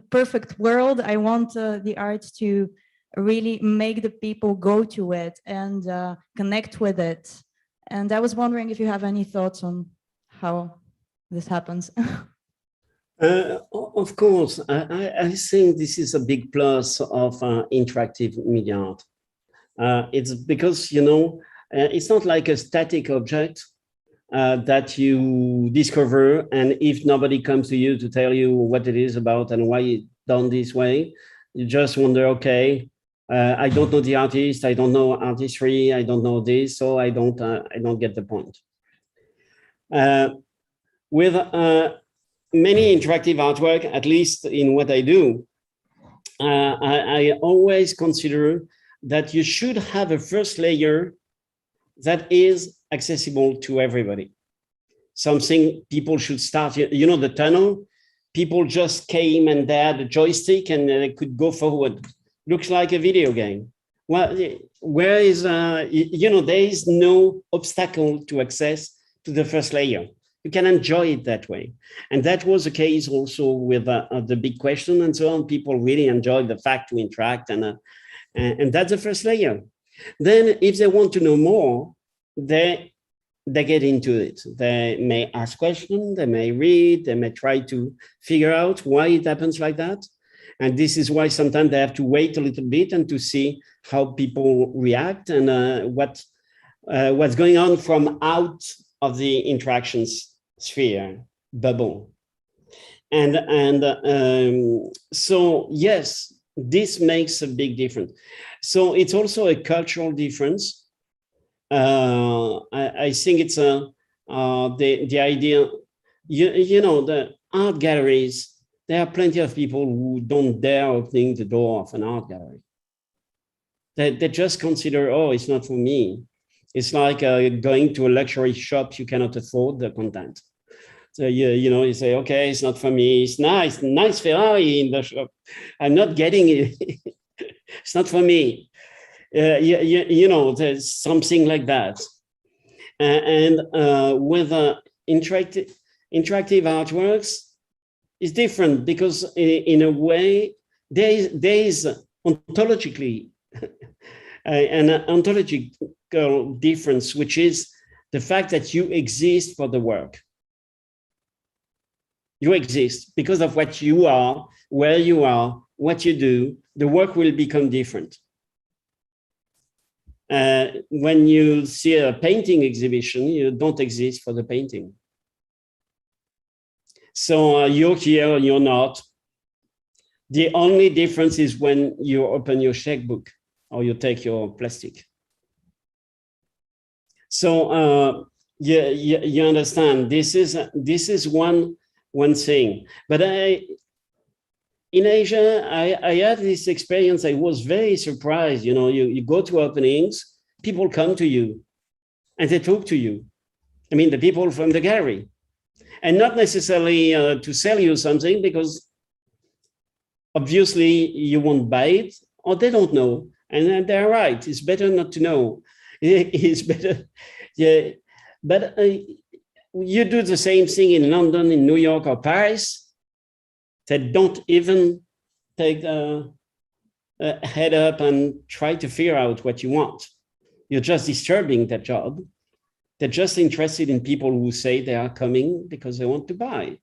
perfect world, I want the art to really make the people go to it and connect with it. And I was wondering if you have any thoughts on how this happens. Of course, I think this is a big plus of interactive media art. It's because, you know, it's not like a static object that you discover, and if nobody comes to you to tell you what it is about and why it's done this way, you just wonder, okay, I don't know the artist, I don't know artistry, I don't know this, so I don't get the point. With many interactive artwork, at least in what I do, I always consider that you should have a first layer that is accessible to everybody. Something people should start, you know, the tunnel, people just came and they had a joystick and they could go forward. Looks like a video game. Well, where is, you know, there is no obstacle to access to the first layer. You can enjoy it that way. And that was the case also with the big question and so on. People really enjoy the fact to interact, and that's the first layer. Then if they want to know more, they get into it. They may ask questions, they may read, they may try to figure out why it happens like that. And this is why sometimes they have to wait a little bit and to see how people react and what's going on from out of the interactions sphere bubble. And so, yes, this makes a big difference. So it's also a cultural difference. I think it's the idea, you know, the art galleries, there are plenty of people who don't dare opening the door of an art gallery. They just consider, oh, it's not for me. It's like going to a luxury shop, you cannot afford the content. So you know, you say, okay, it's not for me. It's nice Ferrari in the shop. I'm not getting it. It's not for me. You know, there's something like that. And with interactive artworks, it's different because in a way, there is ontologically an ontological difference, which is the fact that you exist for the work. You exist because of what you are, where you are, what you do. The work will become different. When you see a painting exhibition, you don't exist for the painting. So you're here or you're not. The only difference is when you open your checkbook or you take your plastic. So you understand, this is one thing. But in Asia, I had this experience. I was very surprised. You know, you go to openings, people come to you and they talk to you. I mean, the people from the gallery, and not necessarily to sell you something, because obviously you won't buy it or they don't know. And they're right. It's better not to know. It's better. Yeah. But you do the same thing in London, in New York or Paris. They don't even take head up and try to figure out what you want. You're just disturbing that job. They're just interested in people who say they are coming because they want to buy.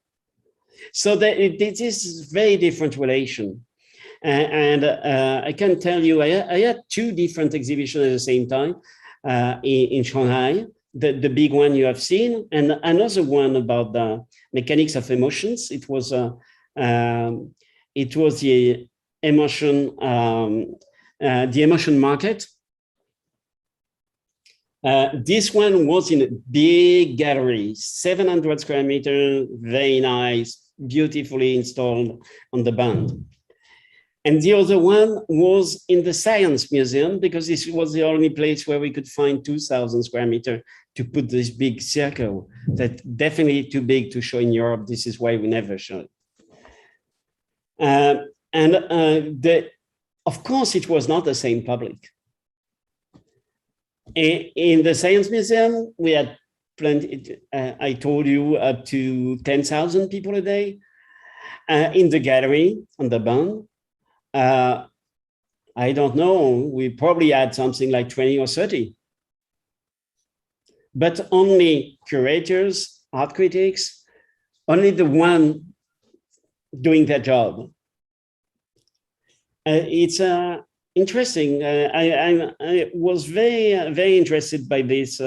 So this is a very different relation. I can tell you, I had 2 different exhibitions at the same time in Shanghai. The big one you have seen, and another one about the mechanics of emotions. It was the emotion market. This one was in a big gallery, 700 square meters, very nice, beautifully installed on the band. And the other one was in the Science Museum, because this was the only place where we could find 2,000 square meters to put this big circle. That's definitely too big to show in Europe. This is why we never show it. Of course, it was not the same public. In the Science Museum, we had plenty, I told you, up to 10,000 people a day. In the gallery, on the band, I don't know, we probably had something like 20 or 30. But only curators, art critics, only the one doing their job. It's interesting. I was very interested by this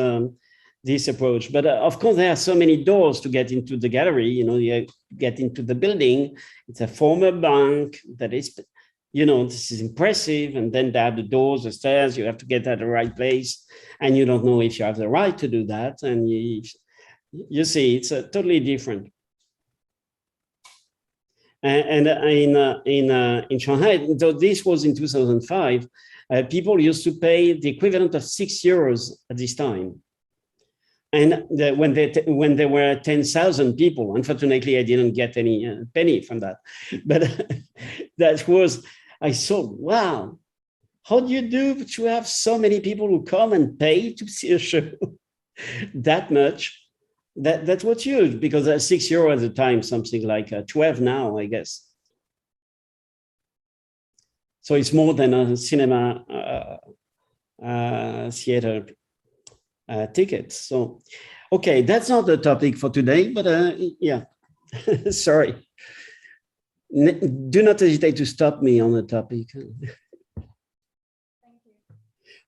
approach. But of course, there are so many doors to get into the gallery. You know, you get into the building. It's a former bank that is, you know, this is impressive. And then there are the doors, the stairs. You have to get at the right place, and you don't know if you have the right to do that. And you see, it's totally different. And in Shanghai, though this was in 2005, people used to pay the equivalent of €6 at this time. And when there were 10,000 people, unfortunately, I didn't get any penny from that. But that was, I thought, wow, how do you do to have so many people who come and pay to see a show that much? That was huge, because €6 at the time, something like 12 now, I guess. So it's more than a cinema theater ticket. So, okay, that's not the topic for today, but yeah, sorry. Do not hesitate to stop me on the topic. Thank you.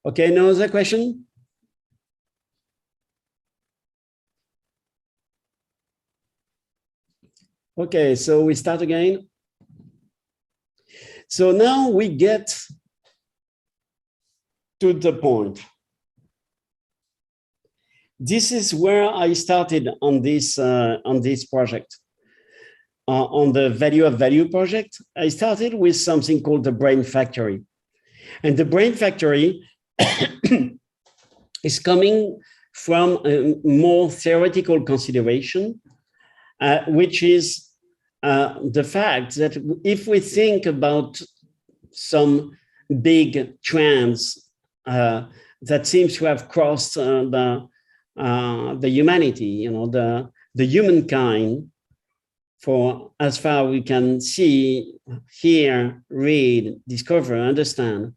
Okay, no other question? Okay, so we start again. So now we get to the point. This is where I started on this project, on the Value of Value project. I started with something called the Brain Factory. And the Brain Factory is coming from a more theoretical consideration, which is the fact that if we think about some big trends that seems to have crossed the humanity, you know, the humankind, for as far we can see, hear, read, discover, understand,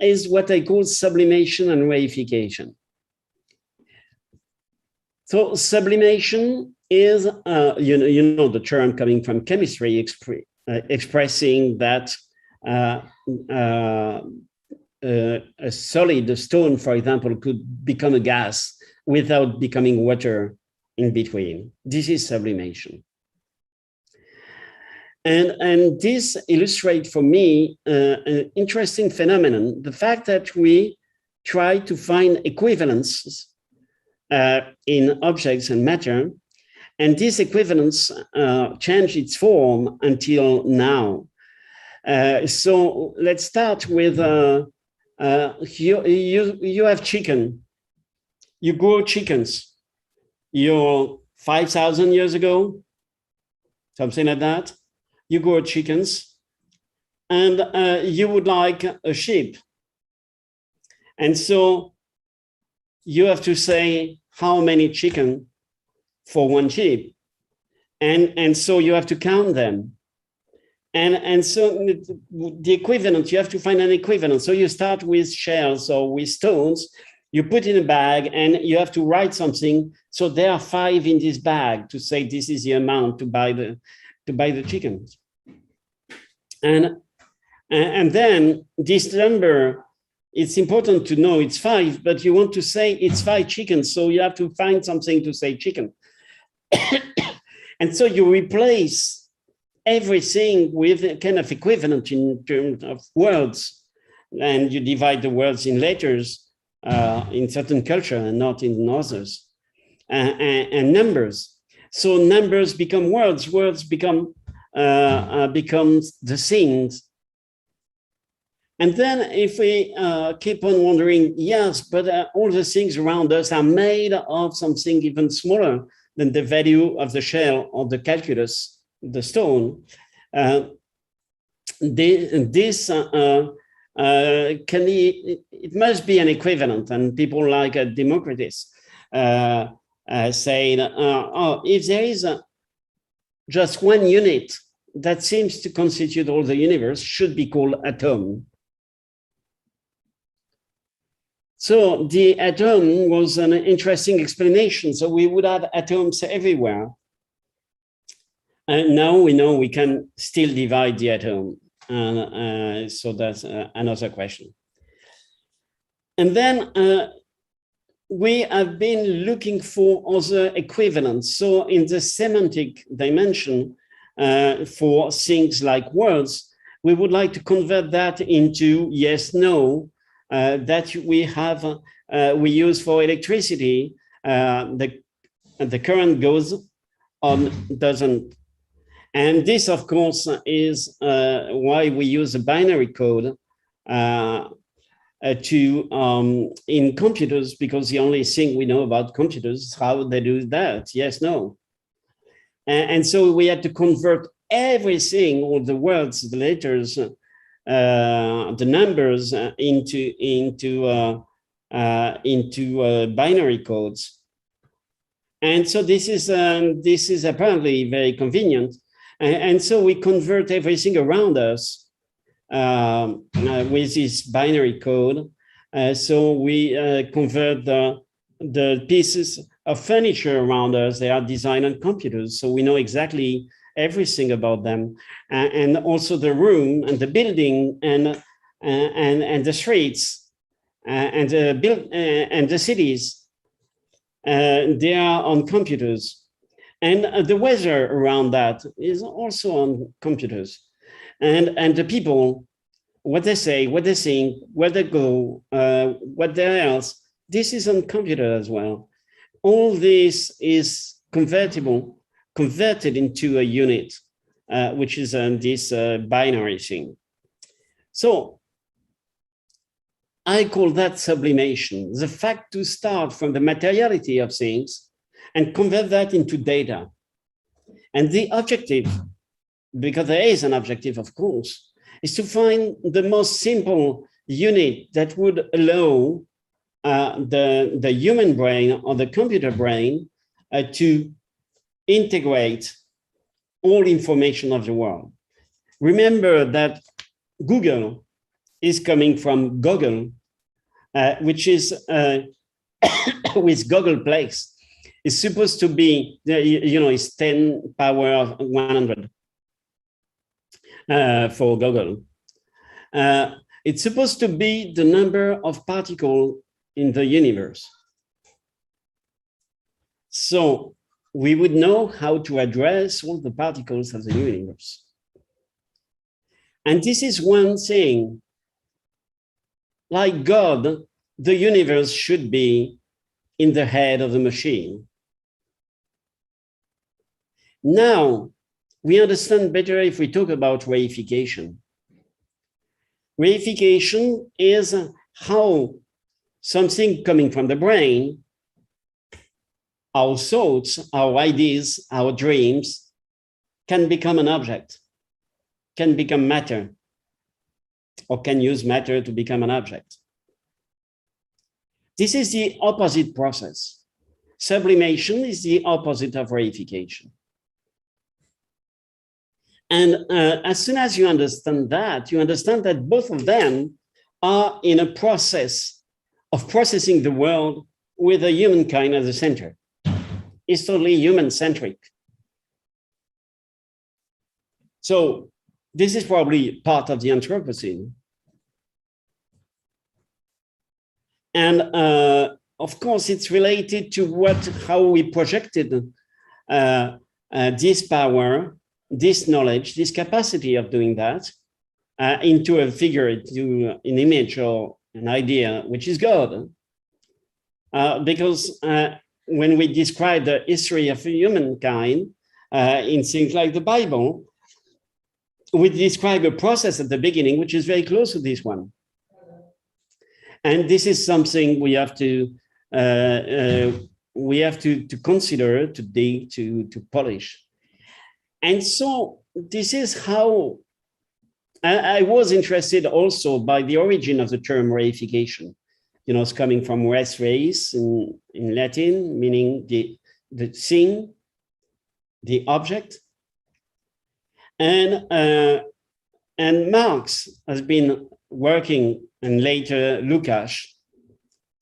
is what I call sublimation and reification. So sublimation is, you know the term coming from chemistry, expressing that a solid, a stone, for example, could become a gas without becoming water in between. This is sublimation. And this illustrates for me an interesting phenomenon, the fact that we try to find equivalences in objects and matter, and this equivalence changed its form until now. So let's start with, you have chicken, you grow chickens. You're 5,000 years ago, something like that. You grow chickens, and you would like a sheep. And so you have to say how many chicken for one sheep. And so you have to count them. And so the equivalent, you have to find an equivalent. So you start with shells or with stones, you put in a bag and you have to write something. So there are 5 in this bag to say this is the amount to buy the chickens. And then this number, it's important to know it's 5, but you want to say it's 5 chickens. So you have to find something to say chicken. And so you replace everything with a kind of equivalent in terms of words. And you divide the words in letters in certain culture and not in others. And numbers. So numbers become words, words become becomes the things. And then if we keep on wondering, yes, but all the things around us are made of something even smaller than the value of the shell or the calculus, the stone. It must be an equivalent, and people like Democritus saying, oh, if there is just one unit that seems to constitute all the universe, should be called atom. So the atom was an interesting explanation. So we would have atoms everywhere. And now we know we can still divide the atom. So that's another question. And then we have been looking for other equivalents. So in the semantic dimension for things like words, we would like to convert that into yes, no, that we use for electricity. The current goes on, doesn't. And this, of course, is why we use a binary code in computers, because the only thing we know about computers is how they do that, yes, no. And so we had to convert everything, all the words, the letters, the numbers into binary codes. And so this is apparently very convenient. And so we convert everything around us with this binary code. So we convert the pieces of furniture around us. They are designed on computers, so we know exactly everything about them, and also the room and the building and the streets and the cities. They are on computers. And the weather around that is also on computers. And the people, what they say, what they think, where they go, what they else, this is on computer as well. All this is converted into a unit, which is this binary thing. So I call that sublimation, the fact to start from the materiality of things and convert that into data. And the objective, because there is an objective, of course, is to find the most simple unit that would allow the human brain or the computer brain to integrate all information of the world. Remember that Google is coming from Goggle, which is with Google Place. It's supposed to be, it's 10 power of 100 for Google. It's supposed to be the number of particles in the universe. So we would know how to address all the particles of the universe. And this is one thing. Like God, the universe should be in the head of the machine. Now, we understand better if we talk about reification. Reification is how something coming from the brain, our thoughts, our ideas, our dreams, can become an object, can become matter, or can use matter to become an object. This is the opposite process. Sublimation is the opposite of reification. And as soon as you understand that both of them are in a process of processing the world with a humankind at the center. It's totally human-centric. So this is probably part of the Anthropocene. And of course, it's related to how we projected this power, this knowledge, this capacity of doing that into a figure, into an image or an idea, which is God. Because when we describe the history of humankind in things like the Bible, we describe a process at the beginning, which is very close to this one. And this is something we have to consider, to dig, to polish. And so this is how I was interested also by the origin of the term reification. You know, it's coming from res reis in Latin, meaning the thing, the object. And Marx has been working, and later Lukács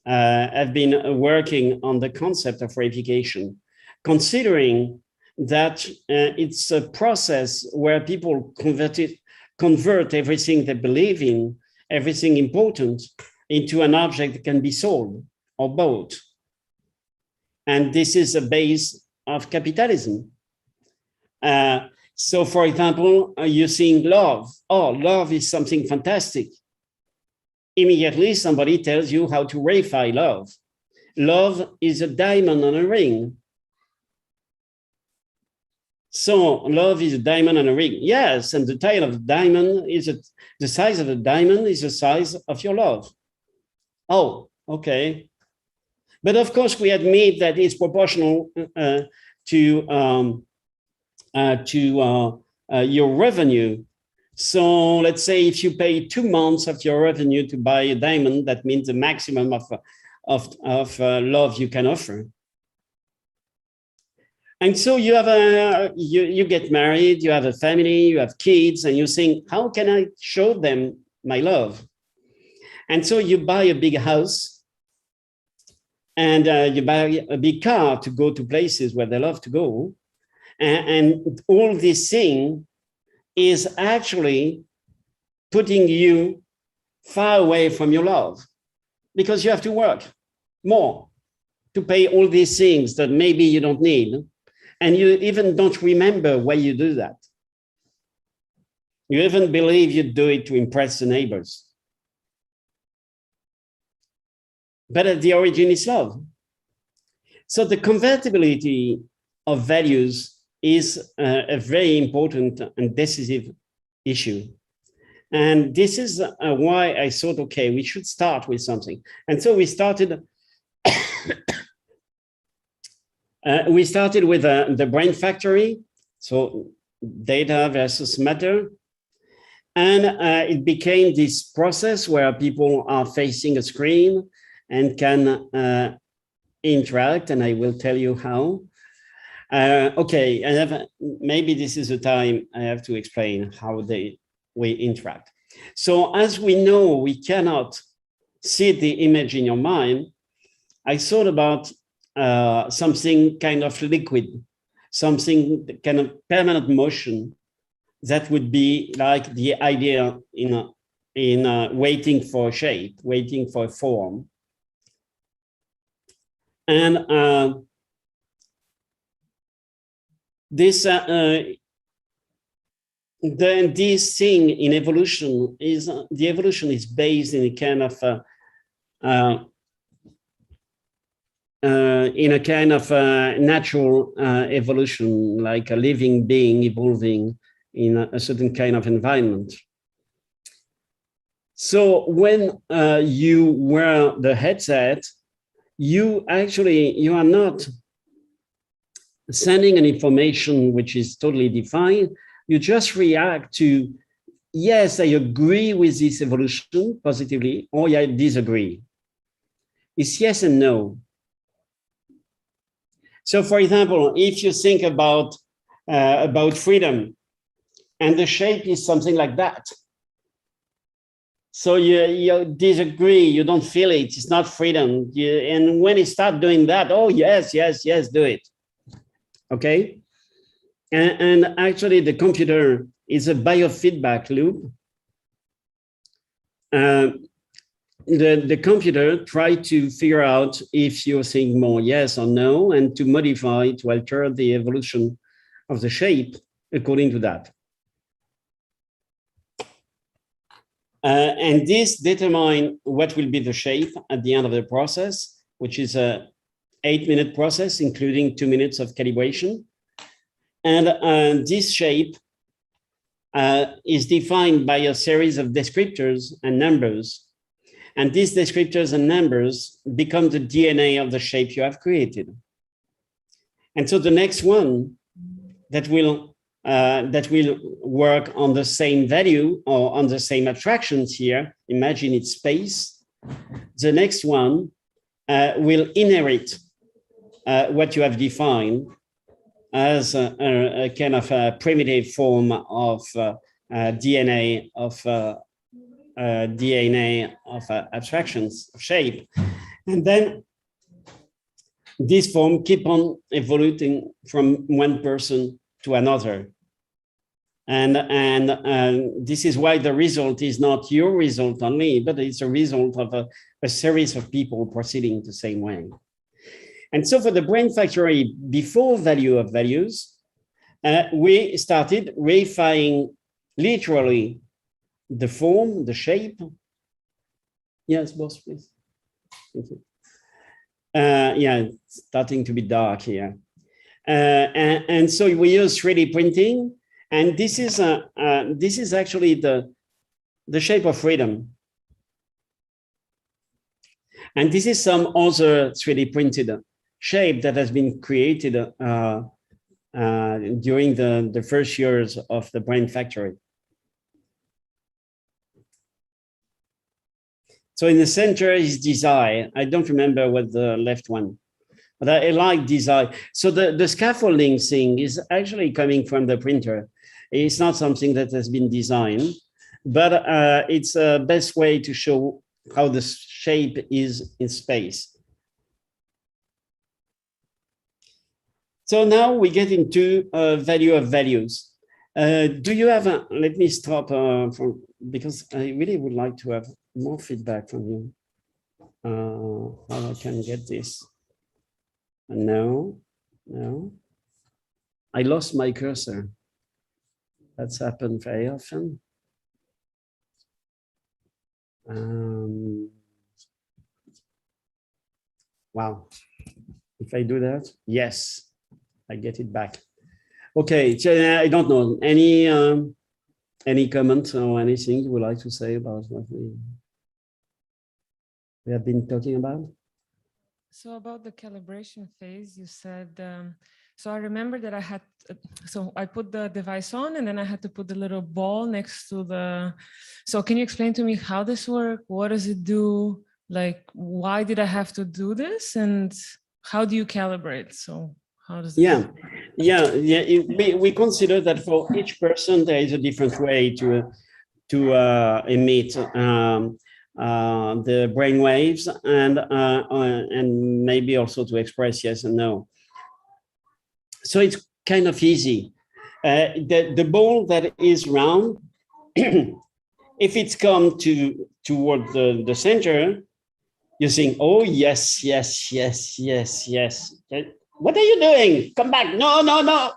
have been working on the concept of reification, considering that it's a process where people convert everything they believe in, everything important, into an object that can be sold or bought. And this is a base of capitalism. So for example, you think love. Oh, love is something fantastic. Immediately somebody tells you how to reify love. Love is a diamond on a ring. So love is a diamond on a ring. Yes, and the tail of the diamond is the size of the diamond is the size of your love. Oh, okay. But of course, we admit that it's proportional to your revenue. So let's say if you pay 2 months of your revenue to buy a diamond, that means the maximum of love you can offer. And so you have you get married, you have a family, you have kids, and you think, how can I show them my love? And so you buy a big house, and you buy a big car to go to places where they love to go. And all this thing is actually putting you far away from your love, because you have to work more to pay all these things that maybe you don't need. And you even don't remember why you do that. You even believe you do it to impress the neighbors. But at the origin is love. So the convertibility of values is a very important and decisive issue. And this is why I thought, okay, we should start with something. And so we started with the brain factory, so data versus matter. And it became this process where people are facing a screen and can interact, and I will tell you how. Okay, maybe this is the time I have to explain how we interact. So as we know, we cannot see the image in your mind. I thought about something kind of liquid, something kind of permanent motion that would be like the idea in waiting for a shape, waiting for a form. And this thing in evolution is the evolution is based in a kind of natural evolution, like a living being evolving in a certain kind of environment. So when you wear the headset, you are not sending an information which is totally defined. You just react to, yes, I agree with this evolution positively, or I disagree. It's yes and no. So for example, if you think about freedom, and the shape is something like that. So you disagree, you don't feel it, it's not freedom. And when you start doing that, oh, yes, yes, yes, do it. Okay? And actually the computer is a biofeedback loop. The computer tries to figure out if you're saying more yes or no, and to modify, to alter the evolution of the shape according to that. And this determines what will be the shape at the end of the process, which is a 8-minute process, including 2 minutes of calibration. And this shape is defined by a series of descriptors and numbers. And these descriptors and numbers become the DNA of the shape you have created. And so the next one that will work on the same value or on the same attractions here, imagine it's space. The next one will inherit what you have defined as a kind of a primitive form of DNA of abstractions of shape. And then this form keep on evolving from one person to another. And this is why the result is not your result only, but it's a result of a series of people proceeding the same way. And so for the brain factory, before value of values, we started reifying literally the form, the shape. Yes, boss, please. Thank you. Yeah, it's starting to be dark here. And so we use 3D printing, and this is actually the shape of freedom. And this is some other 3D printed shape that has been created during the first years of the brain factory. So in the center is desire. I don't remember what the left one, but I like desire. So the scaffolding thing is actually coming from the printer. It's not something that has been designed, but it's the best way to show how the shape is in space. So now we get into value of values. Do you have a, let me stop because I really would like to have more feedback from you. How I can get this? No. I lost my cursor. That's happened very often. Wow. If I do that, yes, I get it back. Okay, so I don't know. Any comment or anything you would like to say about what we have been talking about? So about the calibration phase, you said, so I remember that I had, so I put the device on and then I had to put the little ball next to the, so can you explain to me how this works? What does it do? Like, why did I have to do this? And how do you calibrate? So how does this work? We consider that for each person, there is a different way to emit the brain waves and maybe also to express yes and no. So it's kind of easy. The ball that is round, if it's come toward the center, you think, oh, yes. Okay. What are you doing? Come back. No.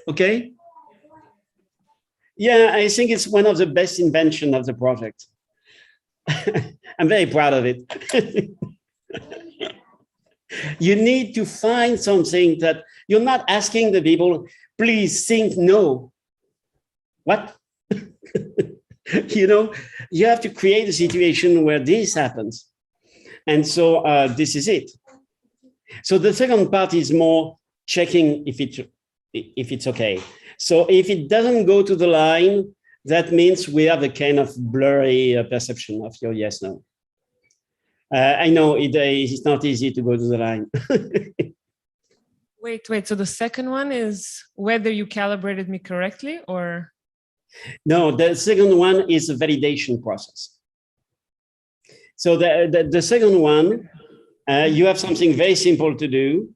Okay. Yeah, I think it's one of the best inventions of the project. I'm very proud of it. You need to find something that you're not asking the people, please think no. What? You know, you have to create a situation where this happens. And so this is it. So the second part is more checking if it's okay. So if it doesn't go to the line, that means we have a kind of blurry perception of your yes, no. I know it's not easy to go to the line. Wait. So the second one is whether you calibrated me correctly or? No, the second one is a validation process. So the second one, you have something very simple to do,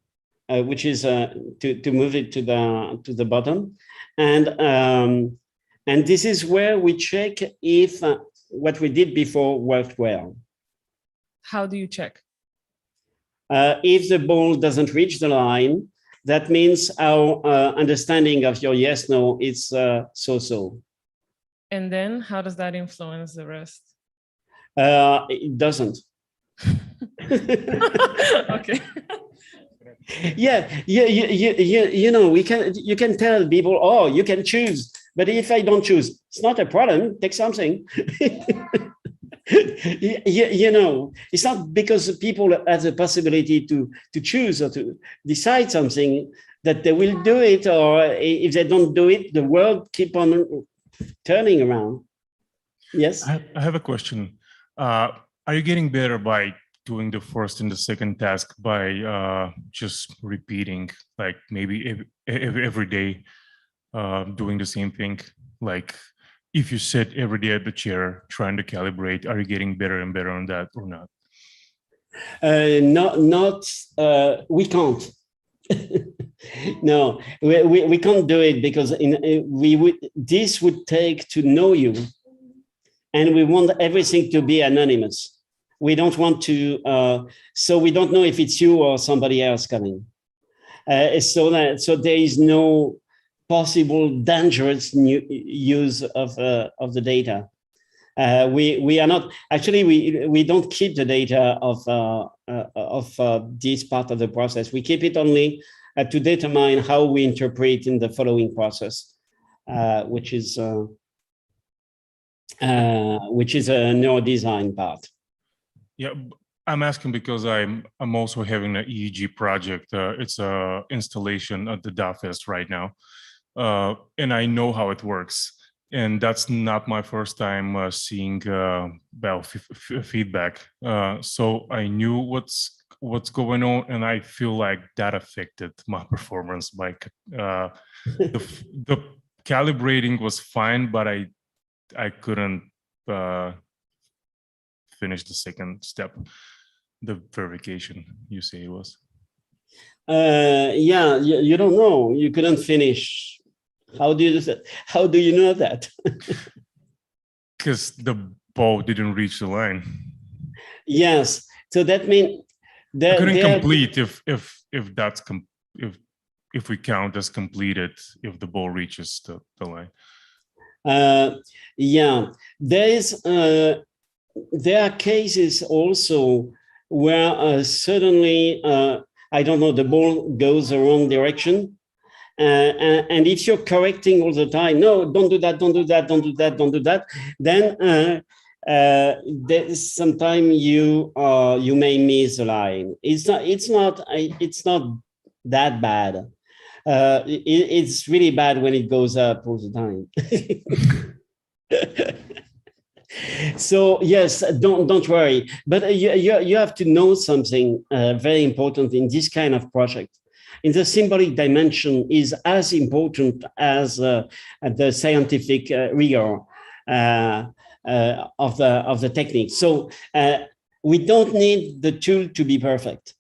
which is to move it to the bottom, and this is where we check if what we did before worked well. How do you check? If the ball doesn't reach the line, that means our understanding of your yes/no is so-so. And then how does that influence the rest? It doesn't. Okay. Yeah, you can tell people, oh, you can choose, but if I don't choose, it's not a problem. Take something. It's not because people have the possibility to choose or to decide something that they will do it, or if they don't do it, the world keep on turning around. Yes. I have a question. Are you getting better by doing the first and the second task by just repeating, like maybe every day, doing the same thing? Like if you sit every day at the chair trying to calibrate, are you getting better and better on that or not? We can't. No, we can't do it because this would take to know you, and we want everything to be anonymous. We don't want to, so we don't know if it's you or somebody else coming. So there is no possible dangerous use of the data. We are not actually we don't keep the data of this part of the process. We keep it only to determine how we interpret in the following process, which is a neurodesign part. Yeah, I'm asking because I'm also having an EEG project. It's a installation at the DAFest right now, and I know how it works. And that's not my first time seeing feedback. So I knew what's going on, and I feel like that affected my performance. Like the calibrating was fine, but I couldn't finish the second step, the verification. You say it was. Yeah, you don't know. You couldn't finish. How do you know that? Because the ball didn't reach the line. Yes, so that means I couldn't complete if we count as completed if the ball reaches the line. Yeah, there are cases also where suddenly I don't know, the ball goes the wrong direction. And if you're correcting all the time, no, don't do that, don't do that, don't do that, don't do that, then sometimes you may miss the line. It's not that bad. It's really bad when it goes up all the time. So yes, don't worry. But you have to know something very important in this kind of project. In the symbolic dimension is as important as the scientific rigor of the technique. So we don't need the tool to be perfect,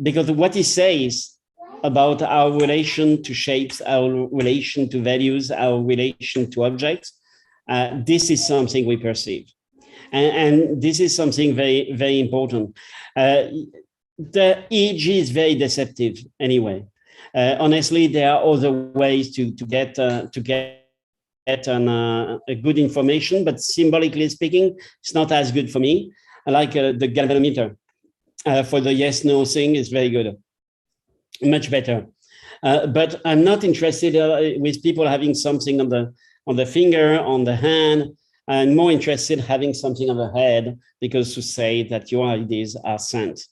because what it says about our relation to shapes, our relation to values, our relation to objects, this is something we perceive. And this is something very, very important. The EEG is very deceptive anyway. Honestly, there are other ways to get a good information, but symbolically speaking, it's not as good for me. I like the galvanometer for the yes/no thing is very good, much better. But I'm not interested with people having something on the finger, on the hand. I'm more interested having something on the head, because to say that your ideas are sent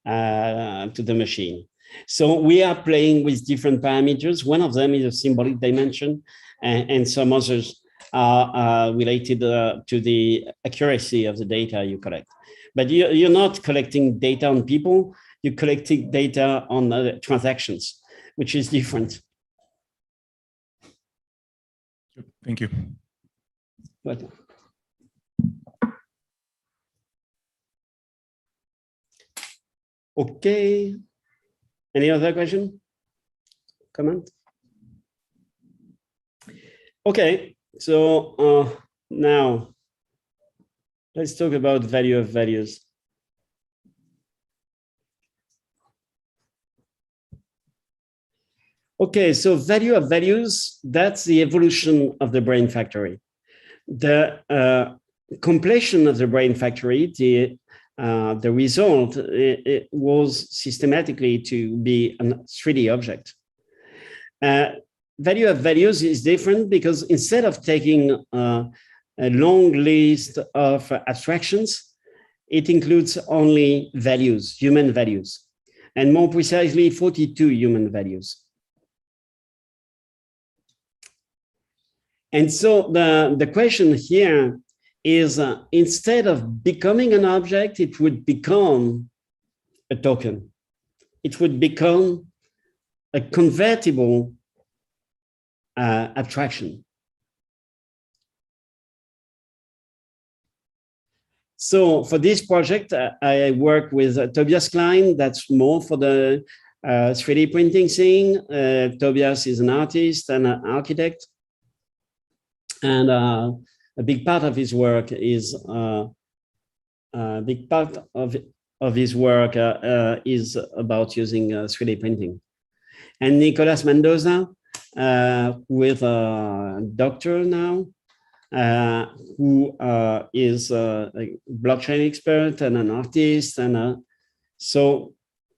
to the machine. So we are playing with different parameters. One of them is a symbolic dimension, and some others are related to the accuracy of the data you collect. But you're not collecting data on people, you're collecting data on transactions, which is different. Thank you. But, okay. Any other question? Comment? Okay, so now let's talk about value of values. Okay, so value of values, that's the evolution of the brain factory. The completion of the brain factory, the result, it was systematically to be a 3D object. Value of values is different because instead of taking a long list of abstractions, it includes only values, human values, and more precisely 42 human values. And so the question here is instead of becoming an object, it would become a token. It would become a convertible abstraction. So for this project, I work with Tobias Klein. That's more for the 3D printing thing. Tobias is an artist and an architect. And a big part of his work is about using 3D printing. And Nicolas Mendoza, with a doctor now, who is a blockchain expert and an artist, and so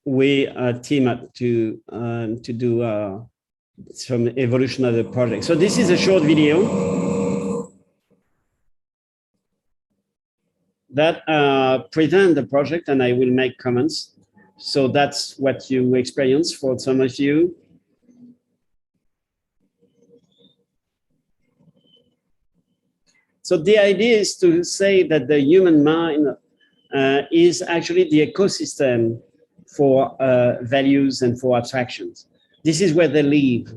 we team up to do some evolution of the project. So this is a short video that present the project, and I will make comments. So that's what you experience for some of you. So the idea is to say that the human mind is actually the ecosystem for values and for abstractions. This is where they live.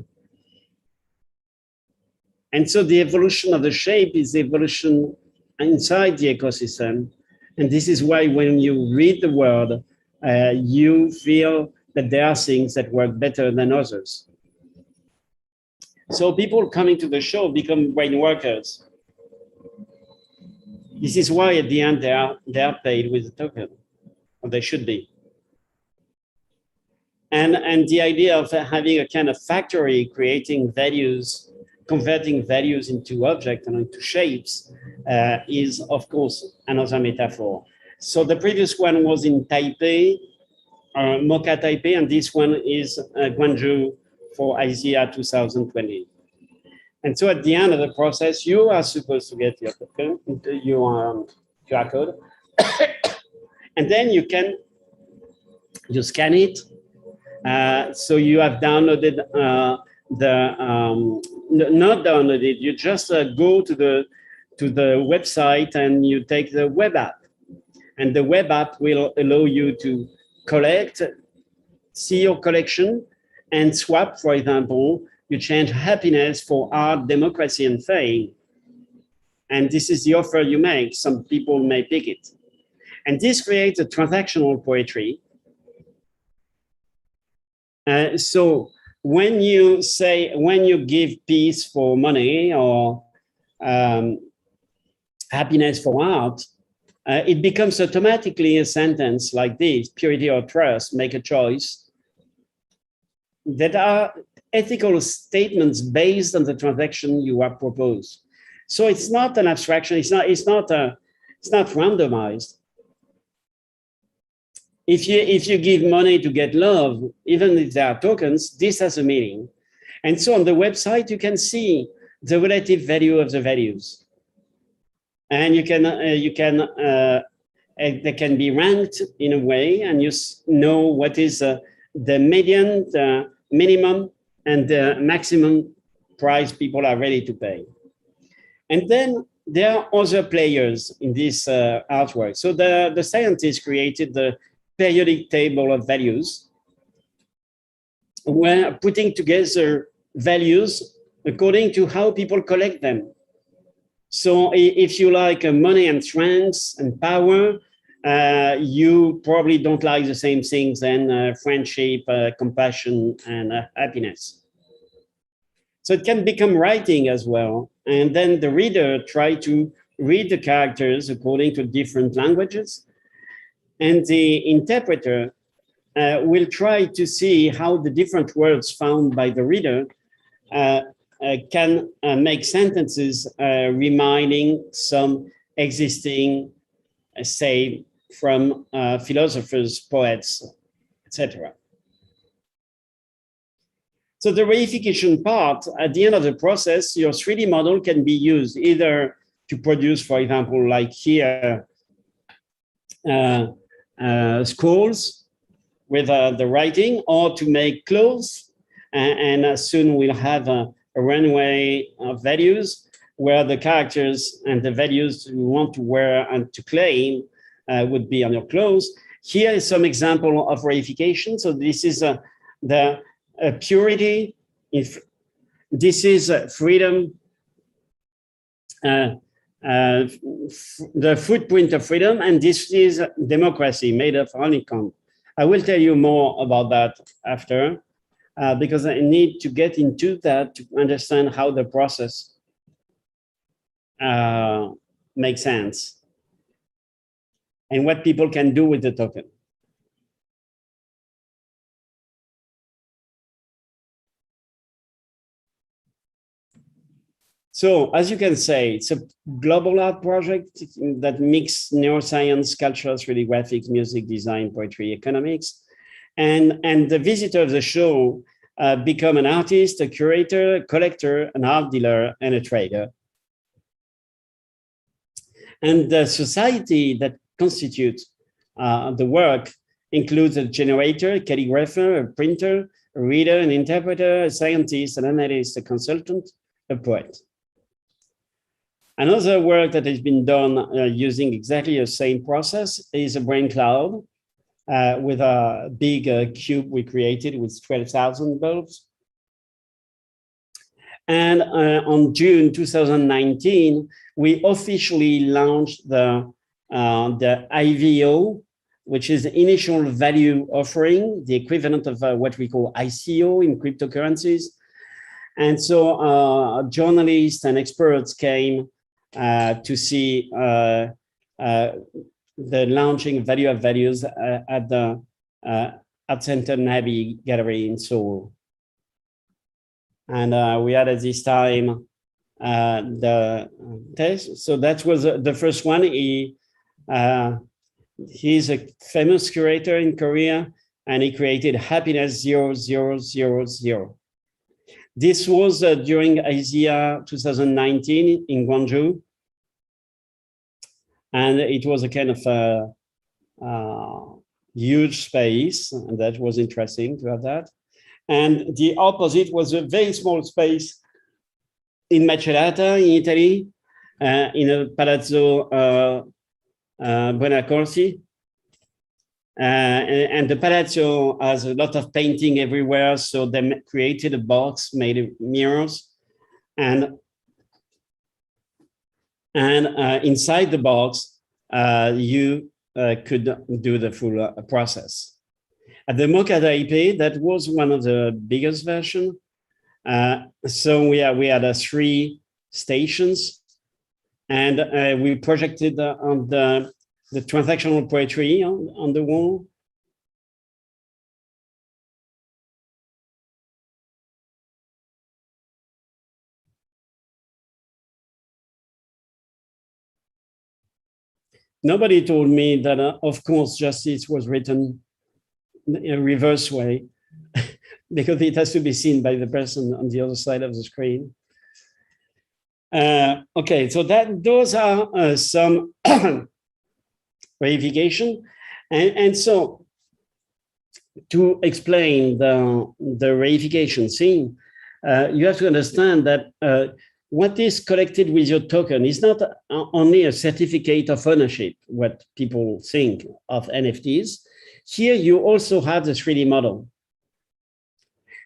And so the evolution of the shape is the evolution inside the ecosystem. And this is why when you read the word, you feel that there are things that work better than others. So people coming to the show become brain workers. This is why at the end they are paid with a token, or they should be. And the idea of having a kind of factory creating values, converting values into objects and into shapes is, of course, another metaphor. So the previous one was in Taipei, Mocha Taipei, and this one is Guangzhou for IZEA 2020. And so at the end of the process, you are supposed to get your token, your QR code, and then you scan it. So you have downloaded not downloaded. You just go to the website and you take the web app, and the web app will allow you to collect, see your collection, and swap. For example, you change happiness for art, democracy, and fame. And this is the offer you make. Some people may pick it. And this creates a transactional poetry. So when you give peace for money or happiness for art, it becomes automatically a sentence like this: purity or trust, make a choice. That are ethical statements based on the transaction you have proposed. So it's not an abstraction. It's not randomized. If you give money to get love, even if there are tokens, this has a meaning. And so on the website, you can see the relative value of the values. And they can be ranked in a way, and you know what is the median, the minimum, and the maximum price people are ready to pay. And then there are other players in this artwork. So the scientists created the periodic table of values, where putting together values according to how people collect them. So if you like money and strength and power, you probably don't like the same things than friendship, compassion, and happiness. So it can become writing as well. And then the reader try to read the characters according to different languages. And the interpreter will try to see how the different words found by the reader can make sentences reminding some existing, say, from philosophers, poets, etc. So the reification part, at the end of the process, your 3D model can be used either to produce, for example, like here, scrolls with the writing, or to make clothes. And soon we'll have a runway of values where the characters and the values you want to wear and to claim would be on your clothes. Here is some example of reification. So this is the purity. If this is freedom, the footprint of freedom, and this is democracy made of honeycomb. I will tell you more about that after, because I need to get into that to understand how the process makes sense and what people can do with the token. So as you can say, it's a global art project that mixes neuroscience, culture, 3D graphics, music, design, poetry, economics. And the visitor of the show become an artist, a curator, a collector, an art dealer, and a trader. And the society that constitutes the work includes a generator, a calligrapher, a printer, a reader, an interpreter, a scientist, an analyst, a consultant, a poet. Another work that has been done using exactly the same process is a brain cloud with a big cube we created with 12,000 bulbs. And on June 2019, we officially launched the IVO, which is the initial value offering, the equivalent of what we call ICO in cryptocurrencies. And so journalists and experts came to see the launching Value of Values at the Art Center Nabi Gallery in Seoul. And we had at this time the test. So that was the first one. He's a famous curator in Korea, and he created Happiness 0000. This was during Asia 2019 in Gwangju. And it was a kind of huge space, and that was interesting to have that. And the opposite was a very small space in Macerata, in Italy, in a Palazzo Buonaccorsi. And the Palazzo has a lot of painting everywhere, so they created a box made of mirrors, and inside the box, you could do the full process. At the MoCA Taipei, that was one of the biggest version. So we had 3 stations, and we projected on the transactional poetry on the wall. Nobody told me that, of course, justice was written in a reverse way, because it has to be seen by the person on the other side of the screen. Okay, so those are some verification. And so to explain the reification scene, you have to understand that what is collected with your token is not only a certificate of ownership, what people think of NFTs. Here you also have the 3D model.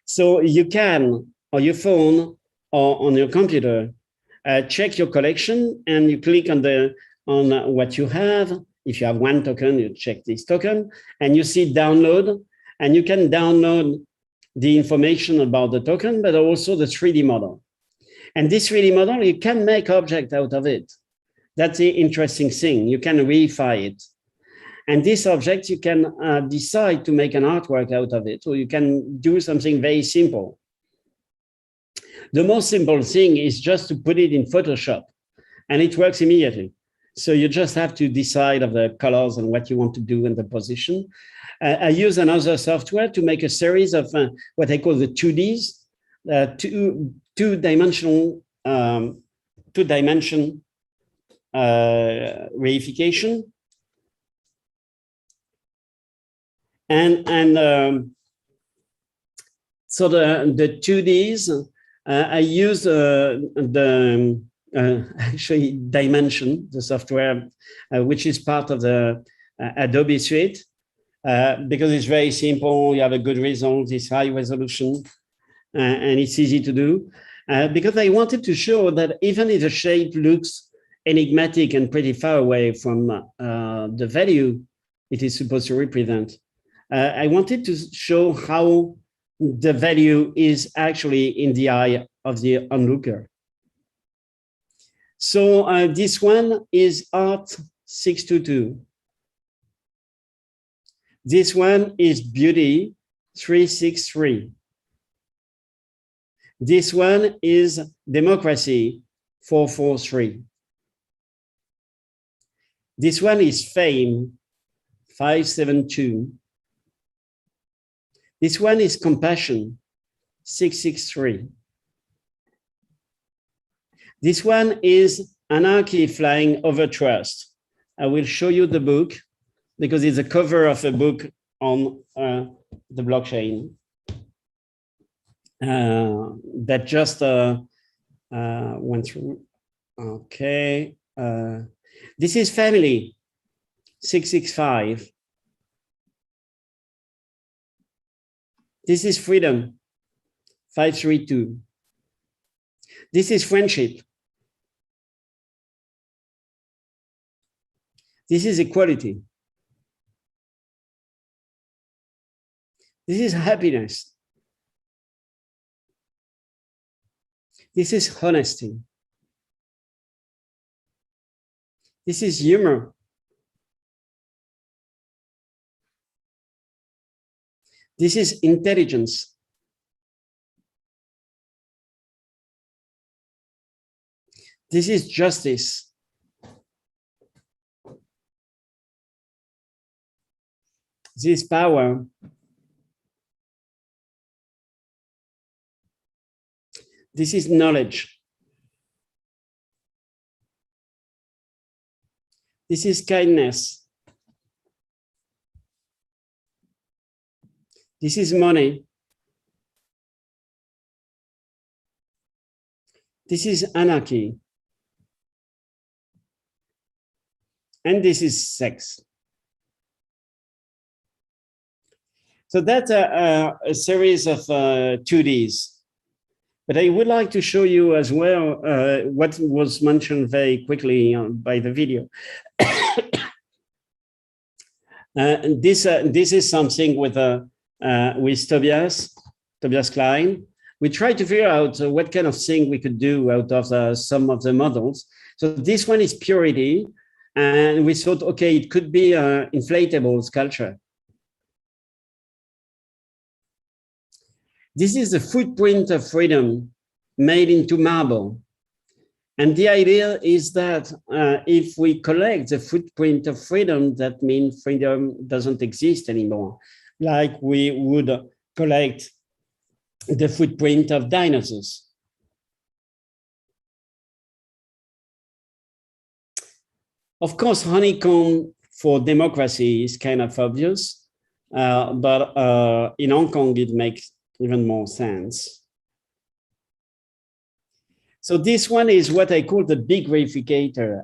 So you can, on your phone or on your computer, check your collection, and you click on what you have. If you have one token, you check this token, and you see download, and you can download the information about the token, but also the 3D model. And this 3D model, you can make object out of it. That's the interesting thing. You can reify it. And this object, you can decide to make an artwork out of it, or you can do something very simple. The most simple thing is just to put it in Photoshop, and it works immediately. So you just have to decide of the colors and what you want to do in the position. I use another software to make a series of what I call the 2Ds, two-dimension reification. So the 2Ds, I use actually Dimension, the software, which is part of the Adobe suite, because it's very simple. You have a good result, it's high resolution, and it's easy to do. Because I wanted to show that even if the shape looks enigmatic and pretty far away from the value it is supposed to represent, I wanted to show how the value is actually in the eye of the onlooker. So this one is Art 622. This one is Beauty 363. This one is Democracy 443. This one is Fame 572. This one is Compassion 663. This one is Anarchy Flying Over Trust. I will show you the book because it's a cover of a book on the blockchain that just went through. Okay. This is Family 665. This is Freedom 532. This is Friendship. This is Equality. This is Happiness. This is Honesty. This is Humor. This is Intelligence. This is Justice. This is Power. This is Knowledge. This is Kindness. This is Money. This is Anarchy. And this is Sex. So that's a series of 2Ds. But I would like to show you as well what was mentioned very quickly by the video. This is something with Tobias Klein. We tried to figure out what kind of thing we could do out of some of the models. So this one is Purity, and we thought, okay, it could be an inflatable sculpture. This is the footprint of freedom made into marble. And the idea is that if we collect the footprint of freedom, that means freedom doesn't exist anymore, like we would collect the footprint of dinosaurs. Of course, honeycomb for democracy is kind of obvious, but in Hong Kong, it makes even more sense. So this one is what I call the big reificator.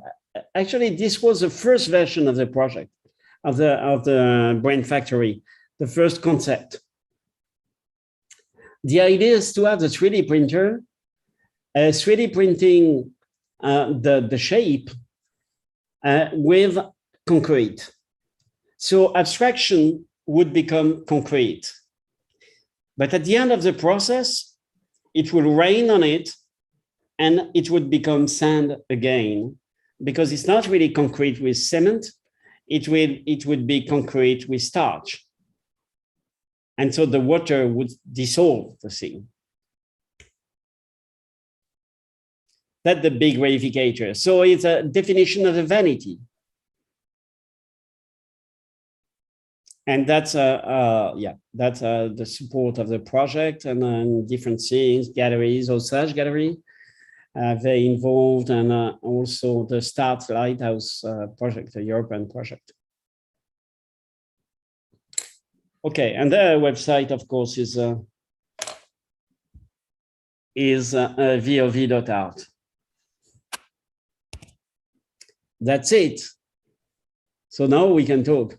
Actually, this was the first version of the project. of the brain factory, the first concept. The idea is to have the 3D printer, 3D printing the shape with concrete. So abstraction would become concrete. But at the end of the process, it will rain on it and it would become sand again, because it's not really concrete with cement. It would be concrete with starch. And so the water would dissolve the thing. That's the big verificator. So it's a definition of the vanity. And that's the support of the project, and different things, galleries, Osage Gallery, very involved, and also the Start Lighthouse project, the European project. Okay, and their website, of course, is vov.art. That's it. So now we can talk.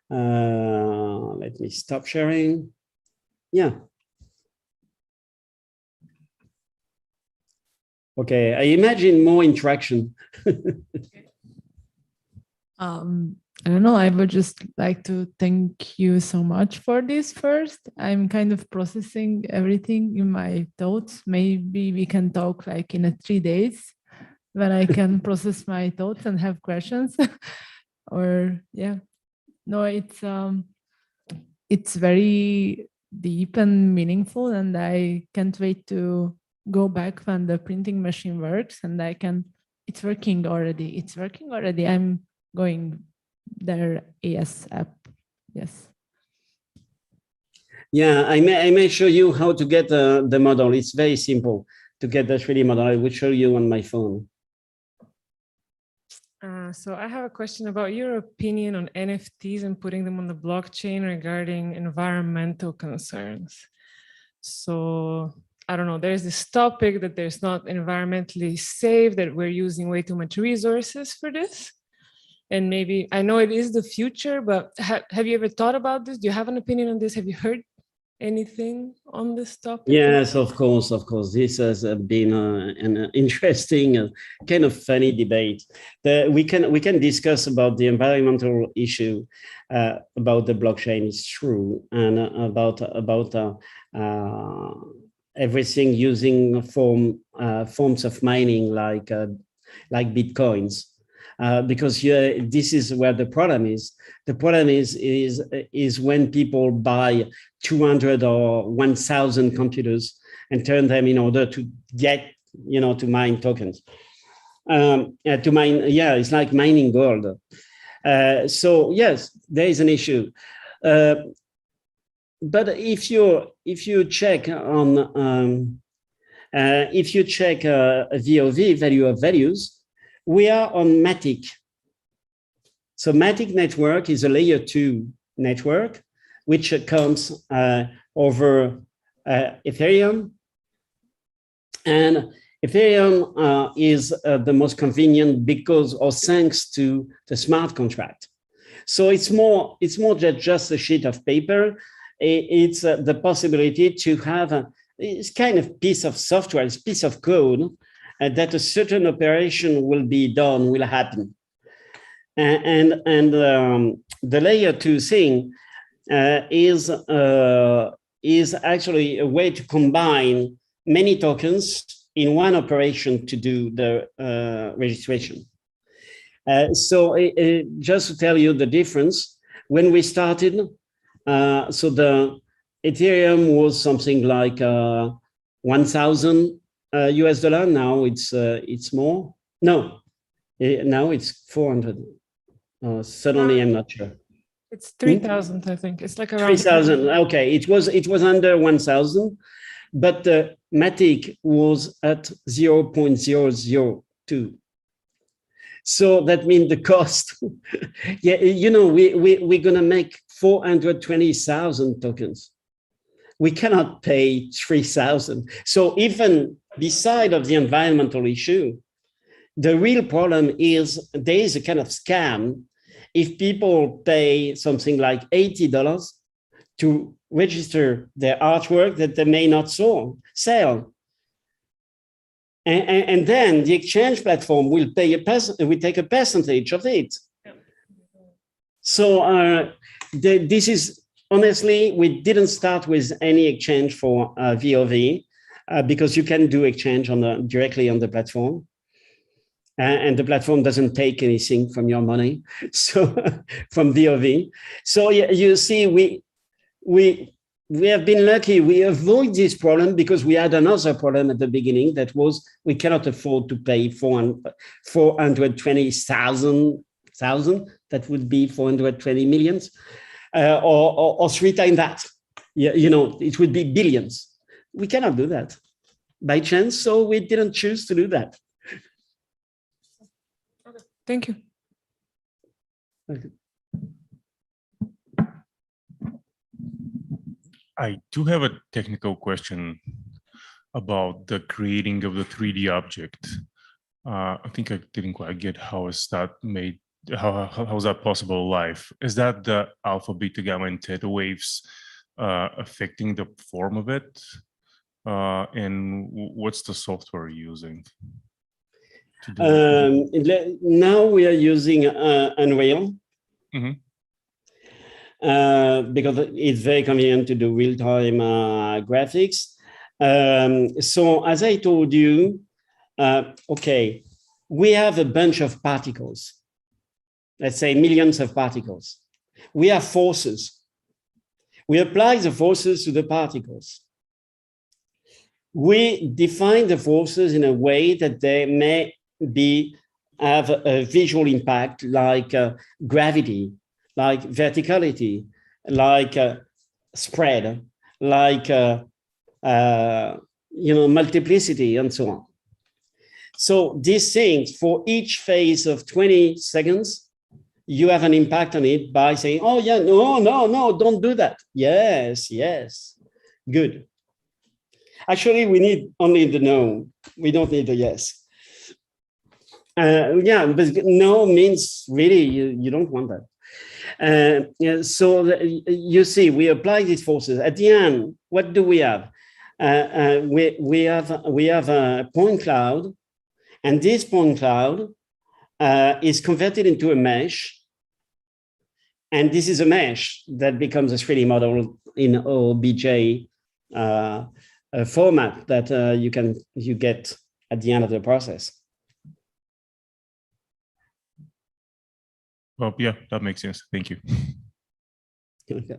Let me stop sharing. Yeah. Okay, I imagine more interaction. I don't know, I would just like to thank you so much for this first. I'm kind of processing everything in my thoughts. Maybe we can talk like in 3 days when I can process my thoughts and have questions. Or yeah, no, it's very deep and meaningful, and I can't wait to go back when the printing machine works and it's working already. It's working already. I'm going there ASAP. Yes. Yeah, I may show you how to get the model. It's very simple to get the 3D model. I will show you on my phone. So I have a question about your opinion on NFTs and putting them on the blockchain regarding environmental concerns. So I don't know, there's this topic that there's not environmentally safe, that we're using way too much resources for this. And maybe, I know it is the future, but have you ever thought about this? Do you have an opinion on this? Have you heard anything on this topic? Yes, of course. This has been an interesting, kind of funny debate. We can discuss about the environmental issue, about the blockchain. It's true, and about everything using forms of mining like bitcoins. Because this is where the problem is. The problem is when people buy 200 or 1,000 computers and turn them in order to get, to mine tokens. To mine, it's like mining gold. So yes, there is an issue. But if you check on VOV, value of values, we are on Matic. So Matic network is a layer 2 network, which comes over Ethereum. And Ethereum is the most convenient because, or thanks to the smart contract. So it's more than just a sheet of paper. It's the possibility to have it's kind of piece of software, it's piece of code, that a certain operation will happen. And the layer 2 thing is actually a way to combine many tokens in one operation to do the registration. So just to tell you the difference, when we started, so the Ethereum was something like 1,000 US dollar. Now it's more. No, now it's 400. Suddenly, I'm not sure. It's 3,000, I think. It's like around 3,000. Okay, it was under 1,000, but the Matic was at 0.002. So that means the cost. Yeah, we're gonna make 420,000 tokens. We cannot pay 3,000. So even beside of the environmental issue, The real problem is there is a kind of scam. If people pay something like $80 to register their artwork that they may not sell. And then the exchange platform will take a percentage of it. So this is, honestly, we didn't start with any exchange for VOV because you can do exchange directly on the platform. And the platform doesn't take anything from your money, so from VOV. So you see, we have been lucky. We avoid this problem because we had another problem at the beginning that was we cannot afford to pay 420,000. That would be 420 millions, or 3 times that. You know, it would be billions. We cannot do that by chance, so we didn't choose to do that. Thank you. Okay. I do have a technical question about the creating of the 3D object. I think I didn't quite get how is that made, how is that possible live? Is that the alpha, beta, gamma, and theta waves affecting the form of it? And what's the software you're using? Now we are using Unreal. Mm-hmm. Because it's very convenient to do real-time graphics. So as I told you, okay, we have a bunch of particles, let's say millions of particles. We have forces. We apply the forces to the particles. We define the forces in a way that they may have a visual impact like gravity, like verticality, like spread, like multiplicity, and so on. So these things, for each phase of 20 seconds, you have an impact on it by saying, oh yeah, no, don't do that. Yes, good. Actually, we need only the no. We don't need the yes. Yeah, but no means really you don't want that. So you see, we apply these forces. At the end, what do we have? We have a point cloud, and this point cloud is converted into a mesh, and this is a mesh that becomes a 3D model in OBJ format that you get at the end of the process. Well, yeah, that makes sense. Thank you. Okay.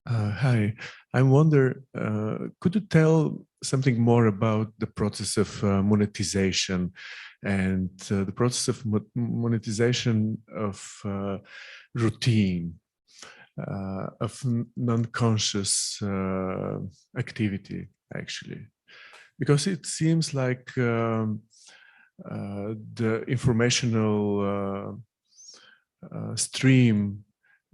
Hi, I wonder, could you tell something more about the process of monetization and the process of monetization of routine, of non-conscious activity, actually? Because it seems like the informational stream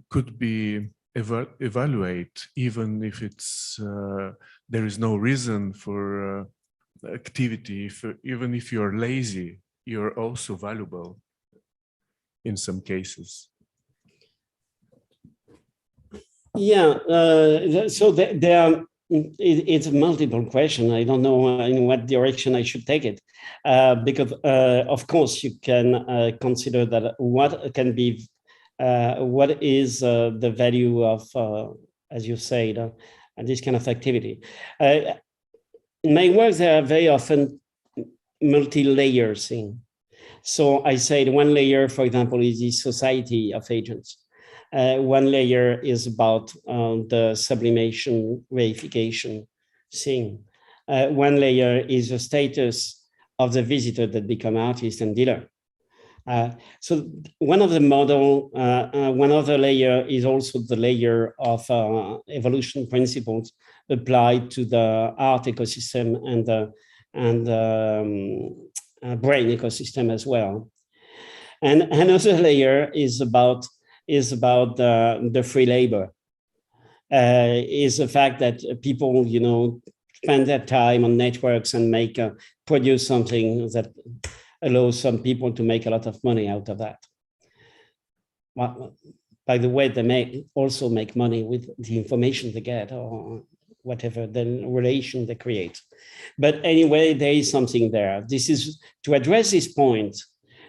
could be evaluate, even if it's there is no reason for activity. Even if you're lazy, you're also valuable in some cases. Yeah, so there are, it's a multiple question. I don't know in what direction I should take it, because of course you can consider that what can be what is the value of, as you said, this kind of activity. In my work, there are very often multi-layer thing. So I said one layer, for example, is the society of agents. One layer is about the sublimation reification thing. One layer is the status of the visitor that become artist and dealer. So one of the model, one other layer is also the layer of evolution principles applied to the art ecosystem and brain ecosystem as well. And another layer is about the free labor. Is the fact that people, spend their time on networks and produce something that allows some people to make a lot of money out of that. Well, by the way, they may also make money with the information they get or whatever the relation they create. But anyway, there is something there. This is to address this point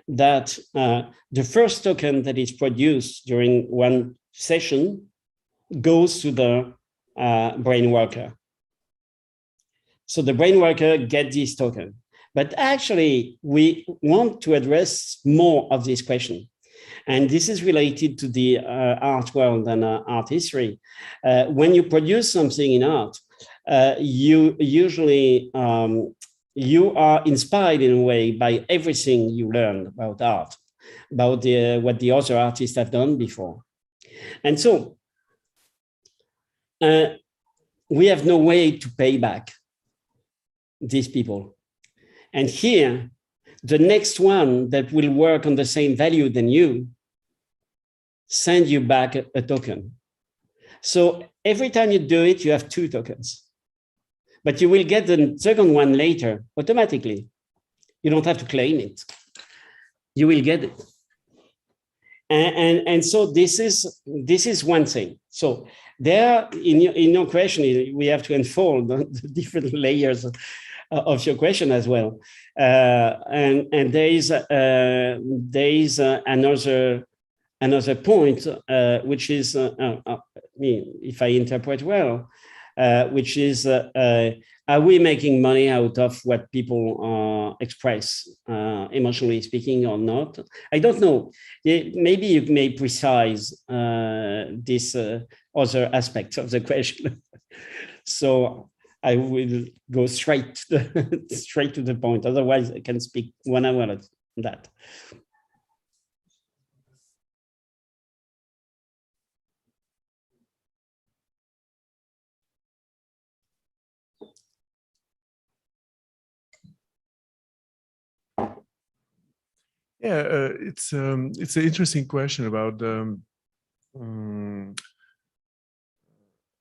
that the first token that is produced during one session goes to the brain worker. So the brain worker gets this token. But actually, we want to address more of this question. And this is related to the art world and art history. When you produce something in art, you usually, you are inspired in a way by everything you learn about art, about what the other artists have done before. And so we have no way to pay back these people. And here, the next one that will work on the same value than you send you back a token. So every time you do it, you have 2 tokens. But you will get the second one later automatically. You don't have to claim it. You will get it. And so this is one thing. So there, in your question, we have to unfold the different layers of your question as well. And there is another point, which is, if I interpret well, which is, are we making money out of what people express, emotionally speaking or not? I don't know. Maybe you may precise this other aspect of the question. So I will go straight to the point. Otherwise, I can speak 1 hour on that. Yeah, it's an interesting question about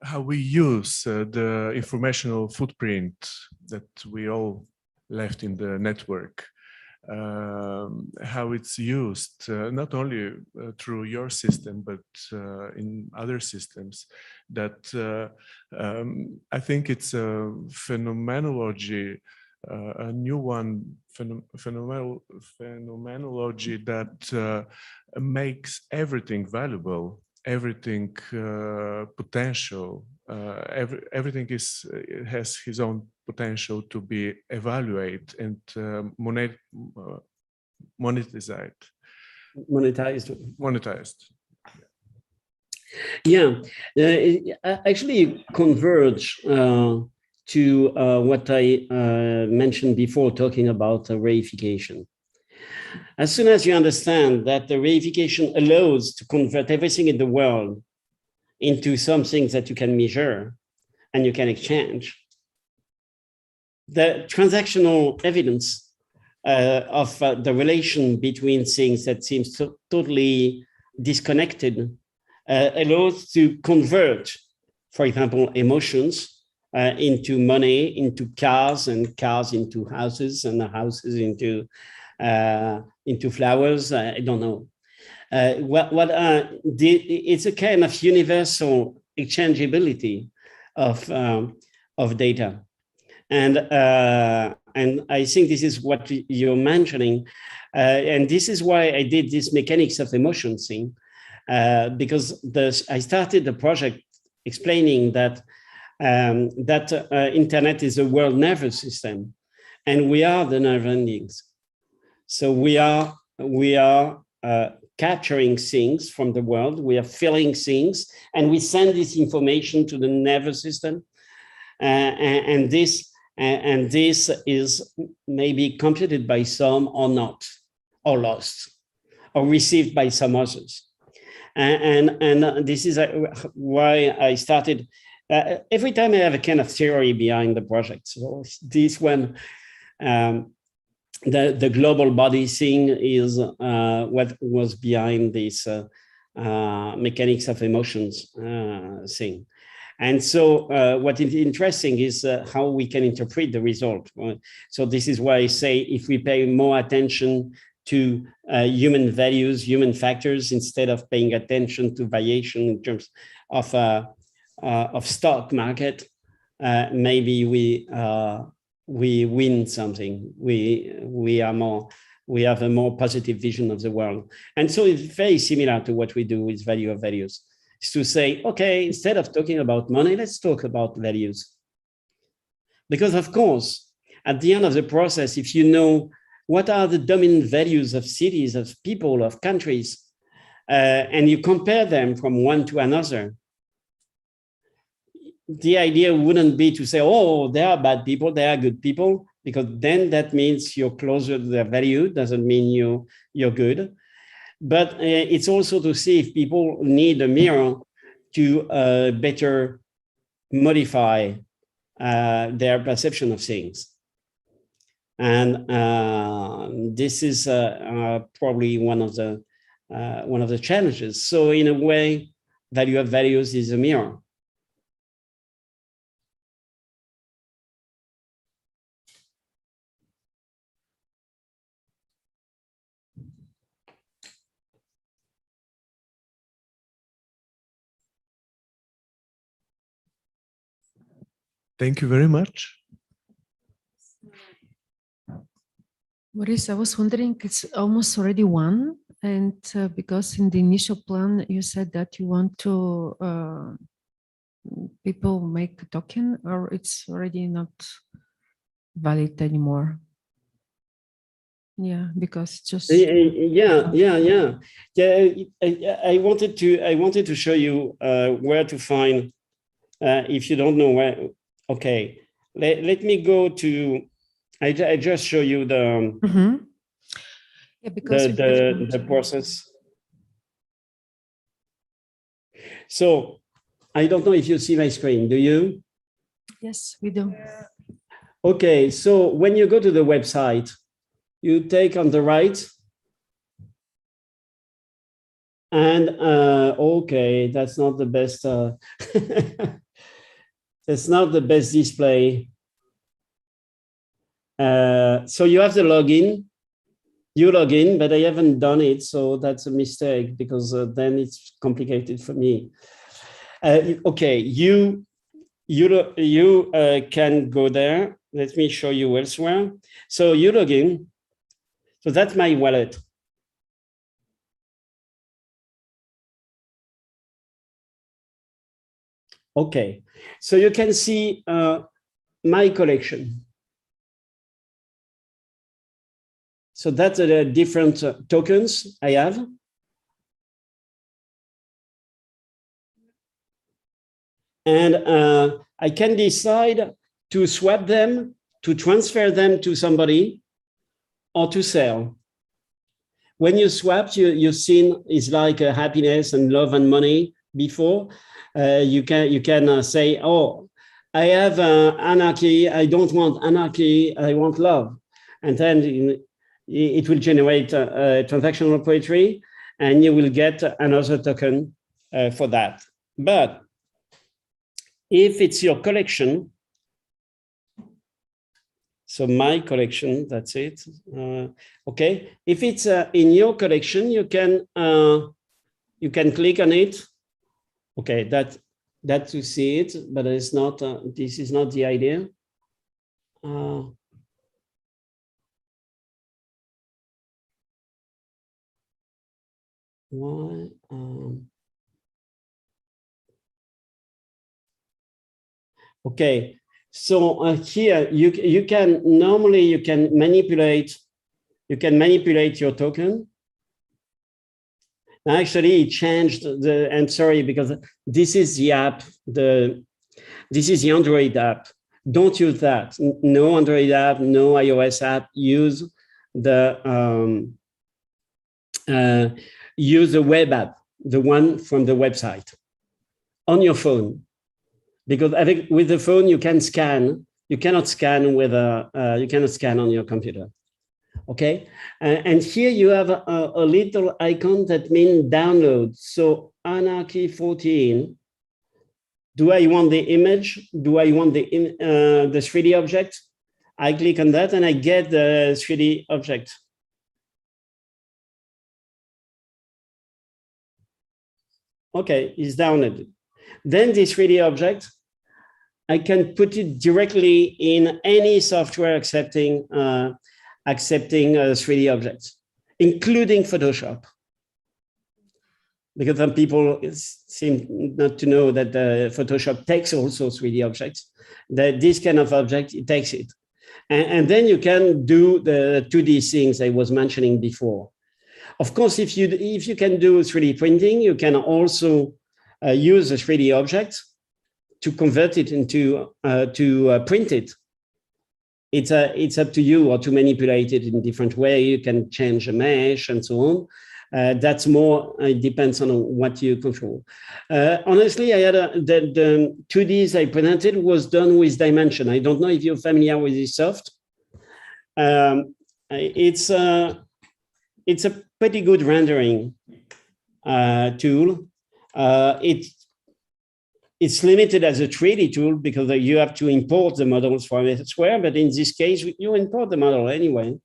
how we use the informational footprint that we all left in the network, how it's used, not only through your system, but in other systems. That I think it's a phenomenology, a new one, phenomenology that makes everything valuable, everything potential, everything has his own potential to be evaluated and monetized. Yeah, actually converge to what I mentioned before, talking about reification. As soon as you understand that the reification allows to convert everything in the world into something that you can measure and you can exchange, the transactional evidence of the relation between things that seems totally disconnected allows to convert, for example, emotions into money, into cars, and cars into houses, and houses into flowers. I don't know. It's a kind of universal exchangeability of data, and I think this is what you're mentioning, and this is why I did this mechanics of emotion thing, because I started the project explaining that internet is a world nervous system, and we are the nerve endings. So we are capturing things from the world, we are feeling things, and we send this information to the nervous system, and this is maybe computed by some or not, or lost, or received by some others. And this is why I started. Every time I have a kind of theory behind the project. So this one, the global body thing is what was behind this mechanics of emotions thing. And so what is interesting is how we can interpret the result. So this is why I say if we pay more attention to human values, human factors, instead of paying attention to variation in terms of stock market, maybe we win something. We have a more positive vision of the world. And so it's very similar to what we do with value of values. Is to say, okay, instead of talking about money, let's talk about values. Because of course, at the end of the process, if you know what are the dominant values of cities, of people, of countries, and you compare them from one to another, the idea wouldn't be to say, oh, they are bad people, they are good people, because then that means you're closer to their value, doesn't mean you're good. But it's also to see if people need a mirror to better modify their perception of things. And this is probably one of the challenges. So in a way, value of values is a mirror. Thank you very much. Maurice, I was wondering, it's almost already 1, and because in the initial plan you said that you want to people make a token, or it's already not valid anymore. Yeah, because just yeah. I wanted to show you where to find. If you don't know where, okay, let me go to. I just show you the yeah, because the process. So I don't know if you see my screen. Do you? Yes, we do. Okay, so when you go to the website, you take on the right, and okay, that's not the best. That's not the best display. So you have the login. You log in, but I haven't done it, so that's a mistake because then it's complicated for me. Okay, you can go there. Let me show you elsewhere. So you log in. So that's my wallet. Okay, so you can see my collection. So that's the different tokens I have. And I can decide to swap them, to transfer them to somebody, or to sell. When you swap, you've seen it's like happiness and love and money before. You can say, oh, I have anarchy. I don't want anarchy. I want love. And then it will generate transactional poetry, and you will get another token for that. But if it's your collection, so my collection, that's it. Okay, if it's in your collection, you can click on it. Okay, that to see it, but it's not. This is not the idea. Why? Okay, so here you can normally manipulate your token. Actually, it changed the. I'm sorry, because this is the app. This is the Android app. Don't use that. No Android app. No iOS app. Use the web app, the one from the website, on your phone. Because with the phone, you can scan You cannot scan with you cannot scan on your computer. Okay, and here you have a little icon that means download. So Anarchy 14. Do I want the image? Do I want the 3D object? I click on that and I get the 3D object. Okay, it's downloaded. Then this 3D object, I can put it directly in any software accepting 3D objects, including Photoshop. Because some people seem not to know that Photoshop takes also 3D objects, that this kind of object, it takes it. And then you can do the 2D things I was mentioning before. Of course, if you can do 3D printing, you can also use a 3D object to convert it into to print it. It's up to you, or to manipulate it in different way. You can change a mesh and so on. That's more, it depends on what you control. Honestly, I had the 2Ds I presented was done with Dimension. I don't know if you're familiar with this soft. It's a pretty good rendering tool. It's limited as a 3D tool because you have to import the models from elsewhere, but in this case, you import the model anyway.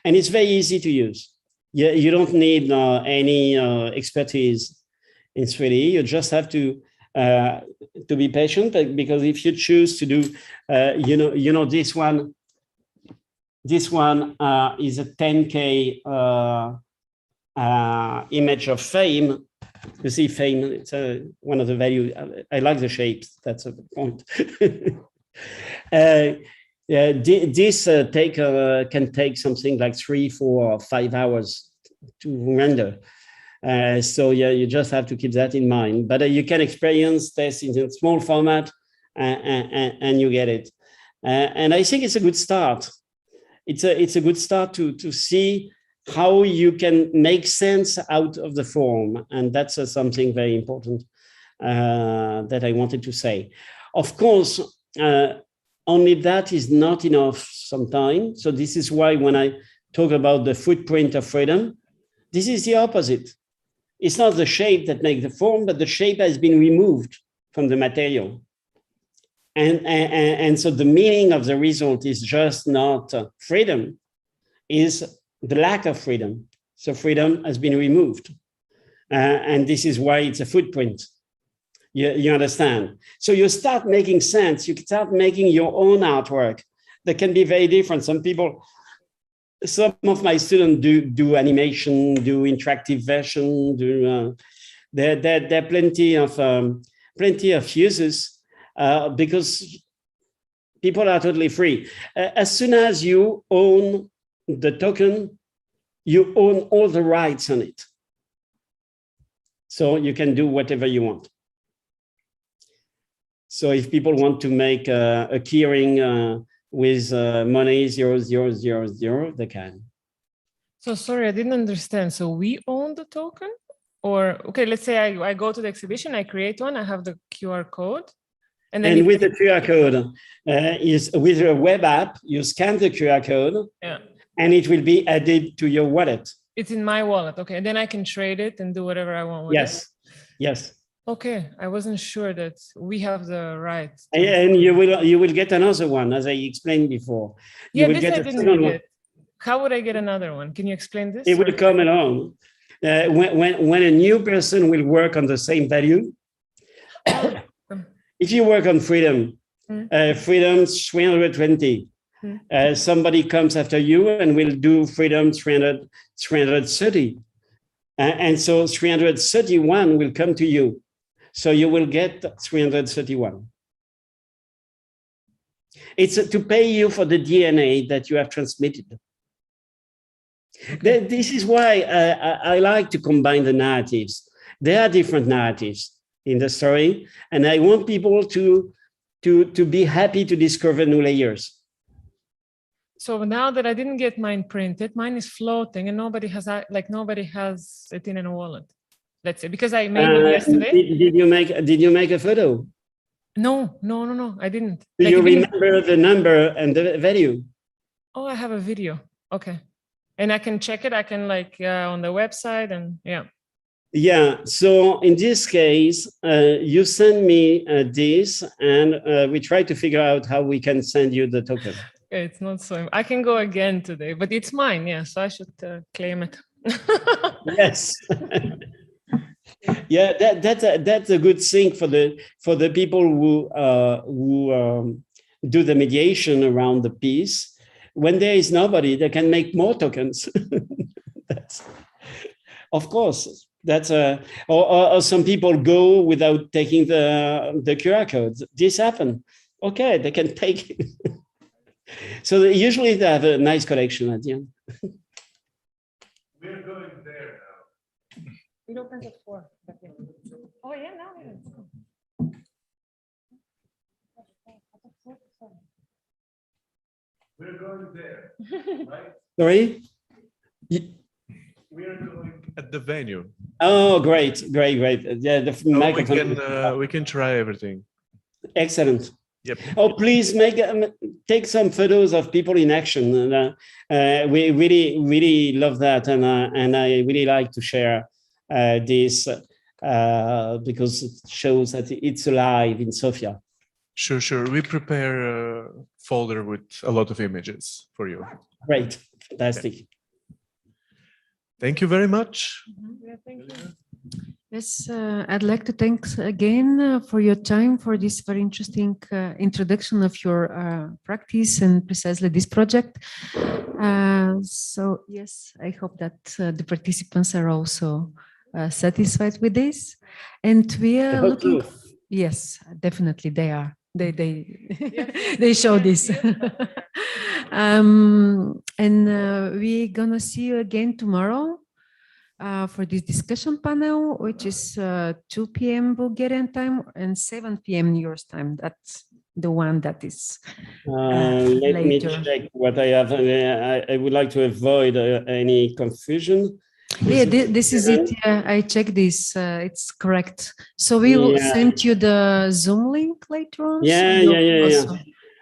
And it's very easy to use. You don't need any expertise in 3D. You just have to be patient, because if you choose to do, this one is a 10K image of fame. You see fame, it's one of the value. I like the shapes, that's the point. This can take something like 3, 4, or 5 hours to render. So yeah, you just have to keep that in mind. But you can experience this in a small format, and you get it. And I think it's a good start. It's a good start to see how you can make sense out of the form, and that's something very important that I wanted to say. Of course. Only that is not enough sometimes. So this is why when I talk about the footprint of freedom, this is the opposite. It's not the shape that makes the form, but the shape has been removed from the material. And so the meaning of the result is just not freedom, is the lack of freedom. So freedom has been removed. And this is why it's a footprint. You understand? So you start making sense. You start making your own artwork that can be very different. Some of my students do animation, do interactive version, there are plenty of uses because people are totally free. As soon as you own the token, you own all the rights on it. So you can do whatever you want. So if people want to make a keyring with money 0000, they can. So sorry, I didn't understand. So we own the token? Or, okay, let's say I go to the exhibition, I create one, I have the QR code. And then with the QR code, with a web app, you scan the QR code, yeah, and it will be added to your wallet. It's in my wallet, okay. And then I can trade it and do whatever I want with it. Yes. Okay, I wasn't sure that we have the right. And you will get another one, as I explained before. Yeah, this I didn't get. How would I get another one? Can you explain this? It will come along. When a new person will work on the same value, if you work on freedom, freedom 320, somebody comes after you and will do freedom 330. And so 331 will come to you. So you will get 331. It's to pay you for the DNA that you have transmitted. Okay. This is why I like to combine the narratives. There are different narratives in the story, and I want people to be happy to discover new layers. So now that I didn't get mine printed, mine is floating, and nobody has it in a wallet. Let's say, because I made one yesterday. Did you make a photo? No, I didn't. Do Like, you even if- remember the number and the value? Oh, I have a video. Okay. And I can check it. I can like on the website and yeah. Yeah, so in this case, you send me this and we try to figure out how we can send you the token. It's not so, I can go again today, but it's mine. Yeah. So I should claim it. Yes. Yeah, that's a good thing for the people who do the mediation around the piece. When there is nobody, they can make more tokens. Of course, that's or some people go without taking the QR codes. This happens. Okay, they can take it. So usually they have a nice collection at the end. We're going there now. It opens at 4. Oh yeah, now it is. We're going there, right? Sorry? We're going at the venue. Oh, great. Yeah, the So microphone. we can try everything. Excellent. Yep. Oh, please take some photos of people in action. And, we really love that, and I really like to share this because it shows that it's alive in Sofia. Sure. We prepare a folder with a lot of images for you. Great, fantastic. Yeah. Thank you very much. Yeah, thank you. Yes, I'd like to thank again for your time for this very interesting introduction of your practice and precisely this project. So yes, I hope that the participants are also satisfied with this, and we are looking. So. Yes, definitely they are. They they show this. And we're gonna see you again tomorrow for this discussion panel, which is 2 p.m. Bulgarian time and 7 p.m. yours time. That's the one that is Let me later. check what I have. I would like to avoid any confusion. Yeah, this is it. Yeah, I checked this. It's correct. So we will send you the Zoom link later on. Yeah.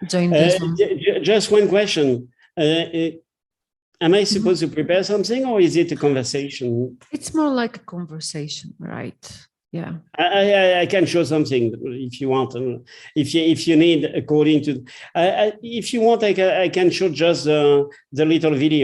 Join the Zoom. Just one question. Am I supposed to prepare something, or is it a conversation? It's more like a conversation, right? Yeah. I can show something if you want. If you need, according to, if you want, I can show just the little video.